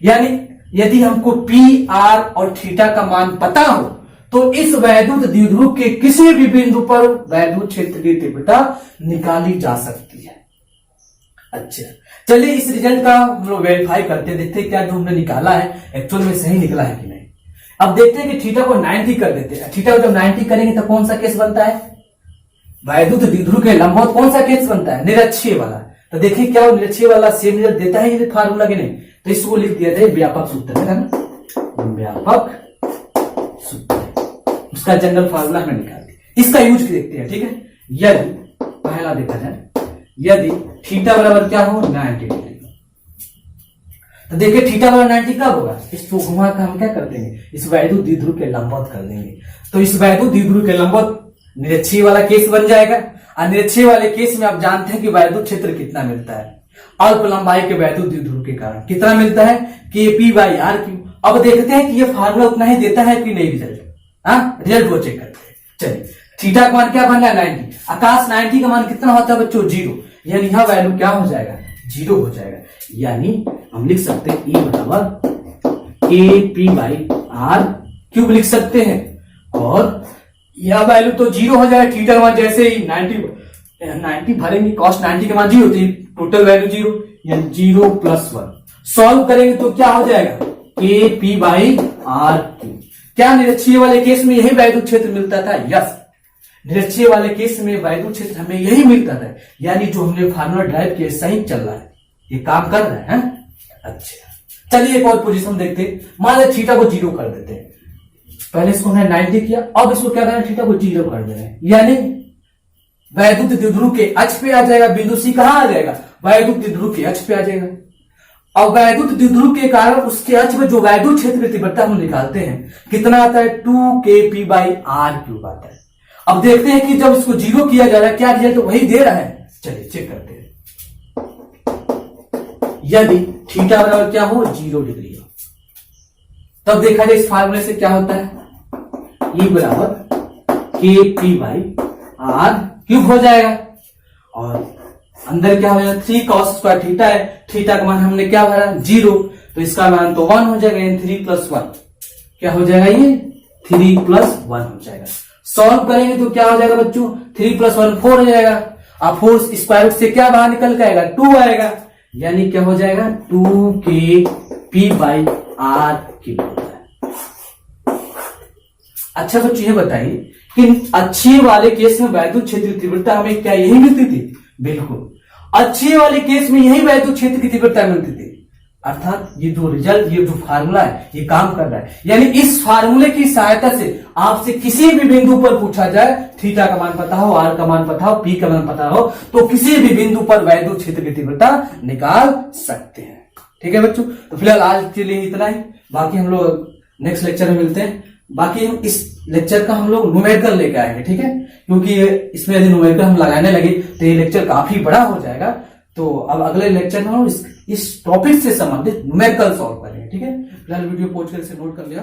यानी यदि हमको P R और थीटा का मान पता हो तो इस वैद्युत द्विध्रुव के किसी भी बिंदु पर वैद्युत क्षेत्र की तीव्रता निकाली जा सकती है। अच्छा चलिए इस रिजल्ट का हम लोग वेरीफाई करते, देखते क्या जो हमने निकाला है एक्चुअल में सही निकला है कि नहीं। अब देखते हैं कि थीटा को 90 कर देते हैं। थीटा को जब 90 करेंगे तो कौन सा केस बनता है वैद्युत द्विध्रुव के लंबवत कौन सा केस बनता है निरक्षीय वाला। तो देखिए क्या वो निरक्षीय वाला सेम रिजल्ट देता है ये फार्मूला के नहीं, तो इसको लिख दिया जाए व्यापक सूत्र है ना, व्यापक सूत्र उसका जनरल फार्मूला हमें निकाल दिया, इसका यूज देखते हैं। ठीक है, यदि पहला देखा जाए यदि थीटा बराबर क्या हो 90 डिग्री, तो देखिए थीटा बराबर 90 कब होगा, इसको घुमा कर हम क्या कर देंगे इस वैद्युत द्विध्रुव के लंबवत कर देंगे, तो इस वैद्युत द्विध्रुव के लंबवत निरक्षीय वाला केस बन जाएगा। और निरक्षीय वाले केस में आप जानते हैं कि वैद्युत क्षेत्र कितना मिलता है अल्प लंबाई के वैद्युत द्विध्रुव के कारण कितना मिलता है kp बाई आर क्यूब। अब देखते हैं कि ये फार्मूला उतना ही देता है कि नहीं रिजल्ट, रिजल्ट को चेक करते हैं। चलिए थीटा का मान क्या बनना है 90, आकाश 90 का मान कितना होता है बच्चों 0, यानी यह वैल्यू क्या हो जाएगा 0 हो जाएगा, यानी हम लिख सकते हैं E बराबर kp बाई आर क्यूब लिख सकते हैं, और यह वैल्यू तो 0 हो जाएगा। थीटा का मान जैसे ही 90 भरेंगे cos 90 के मान 0 होती है, टोटल वैल्यू 0 यानी 0 प्लस 1 सॉल्व करेंगे तो क्या हो जाएगा kp बाई आर क्यूब। क्या निरक्षीय वाले केस में यही वैद्युत क्षेत्र मिलता था, यस निरक्षीय वाले केस में वैद्युत क्षेत्र हमें यही मिलता था, यानी जो हमने फार्मूला ड्राइव किया सही चल रहा है, ये काम कर रहा है। अच्छा चलिए एक और पोजीशन देखते हैं, मान लीजिए थीटा को 0 कर देते हैं, पहले इसको हमने 90 किया, अब इसको क्या करना है थीटा को 0 कर दे रहे हैं, यानी वैद्युत द्विध्रुव के अक्ष पे आ जाएगा, बिंदु C कहां आ जाएगा वैद्युत द्विध्रुव के अक्ष पे आ जाएगा। अब वैद्युत द्विध्रुव के कारण उसके अक्ष में जो वैद्युत क्षेत्र की तीव्रता हम निकालते हैं कितना आता है 2kp बाई आर क्यूब आता है। अब देखते हैं कि जब इसको 0 किया जा रहा है क्या रिजल्ट वही दे रहा है, चलिए चेक करते हैं। यदि थीटा बराबर क्या हो 0 डिग्री हो, तब देखा जाए इस फार्मूले से क्या होता है, E बराबर KP/R³ हो जाएगा। और अंदर क्या हो जाएगा 3 cos स्क्वायर थीटा है, थीटा का मान हमने क्या भरा 0, तो इसका मान तो 1 हो जाएगा, यानी 3 + 1 क्या हो जाएगा, ये 3 + 1 हो जाएगा। सॉल्व करेंगे तो क्या हो जाएगा बच्चों, 3 + 1 4 हो जाएगा, अब 4 स्क्वायर रूट से क्या बाहर निकल के आएगा 2 आएगा, यानी क्या हो जाएगा 2KP/R³ होता है। अच्छा बच्चों ये बताइए कि अच्छे वाले केस में वैद्युत क्षेत्र की तीव्रता हमें क्या यही मिलती थी, बिल्कुल अच्छे वाले केस में यही वैद्युत क्षेत्र की तीव्रता मिलती थी। अर्थात ये जो रिजल्ट, ये जो फार्मूला है ये काम कर रहा है, यानी इस फार्मूले की सहायता से आपसे किसी भी बिंदु पर पूछा जाए, थीटा का मान पता हो, आर का मान पता हो, पी का मान पता हो, तो किसी भी बिंदु पर वैद्युत क्षेत्र की तीव्रता निकाल सकते हैं। ठीक है बच्चों, तो फिलहाल आज के लिए इतना ही, बाकी हम लोग नेक्स्ट लेक्चर में मिलते हैं। बाकी हम इस लेक्चर का हम लोग न्यूमेरिकल लेके आएंगे, ठीक है, क्योंकि इसमें यदि न्यूमेरिकल हम लगाने लगे तो ये लेक्चर काफी बड़ा हो जाएगा। तो अब अगले लेक्चर में हम इस टॉपिक से संबंधित न्यूमेरिकल सॉल्व करेंगे। ठीक है, फिलहाल वीडियो पहुंच कर इसे नोट कर लिया।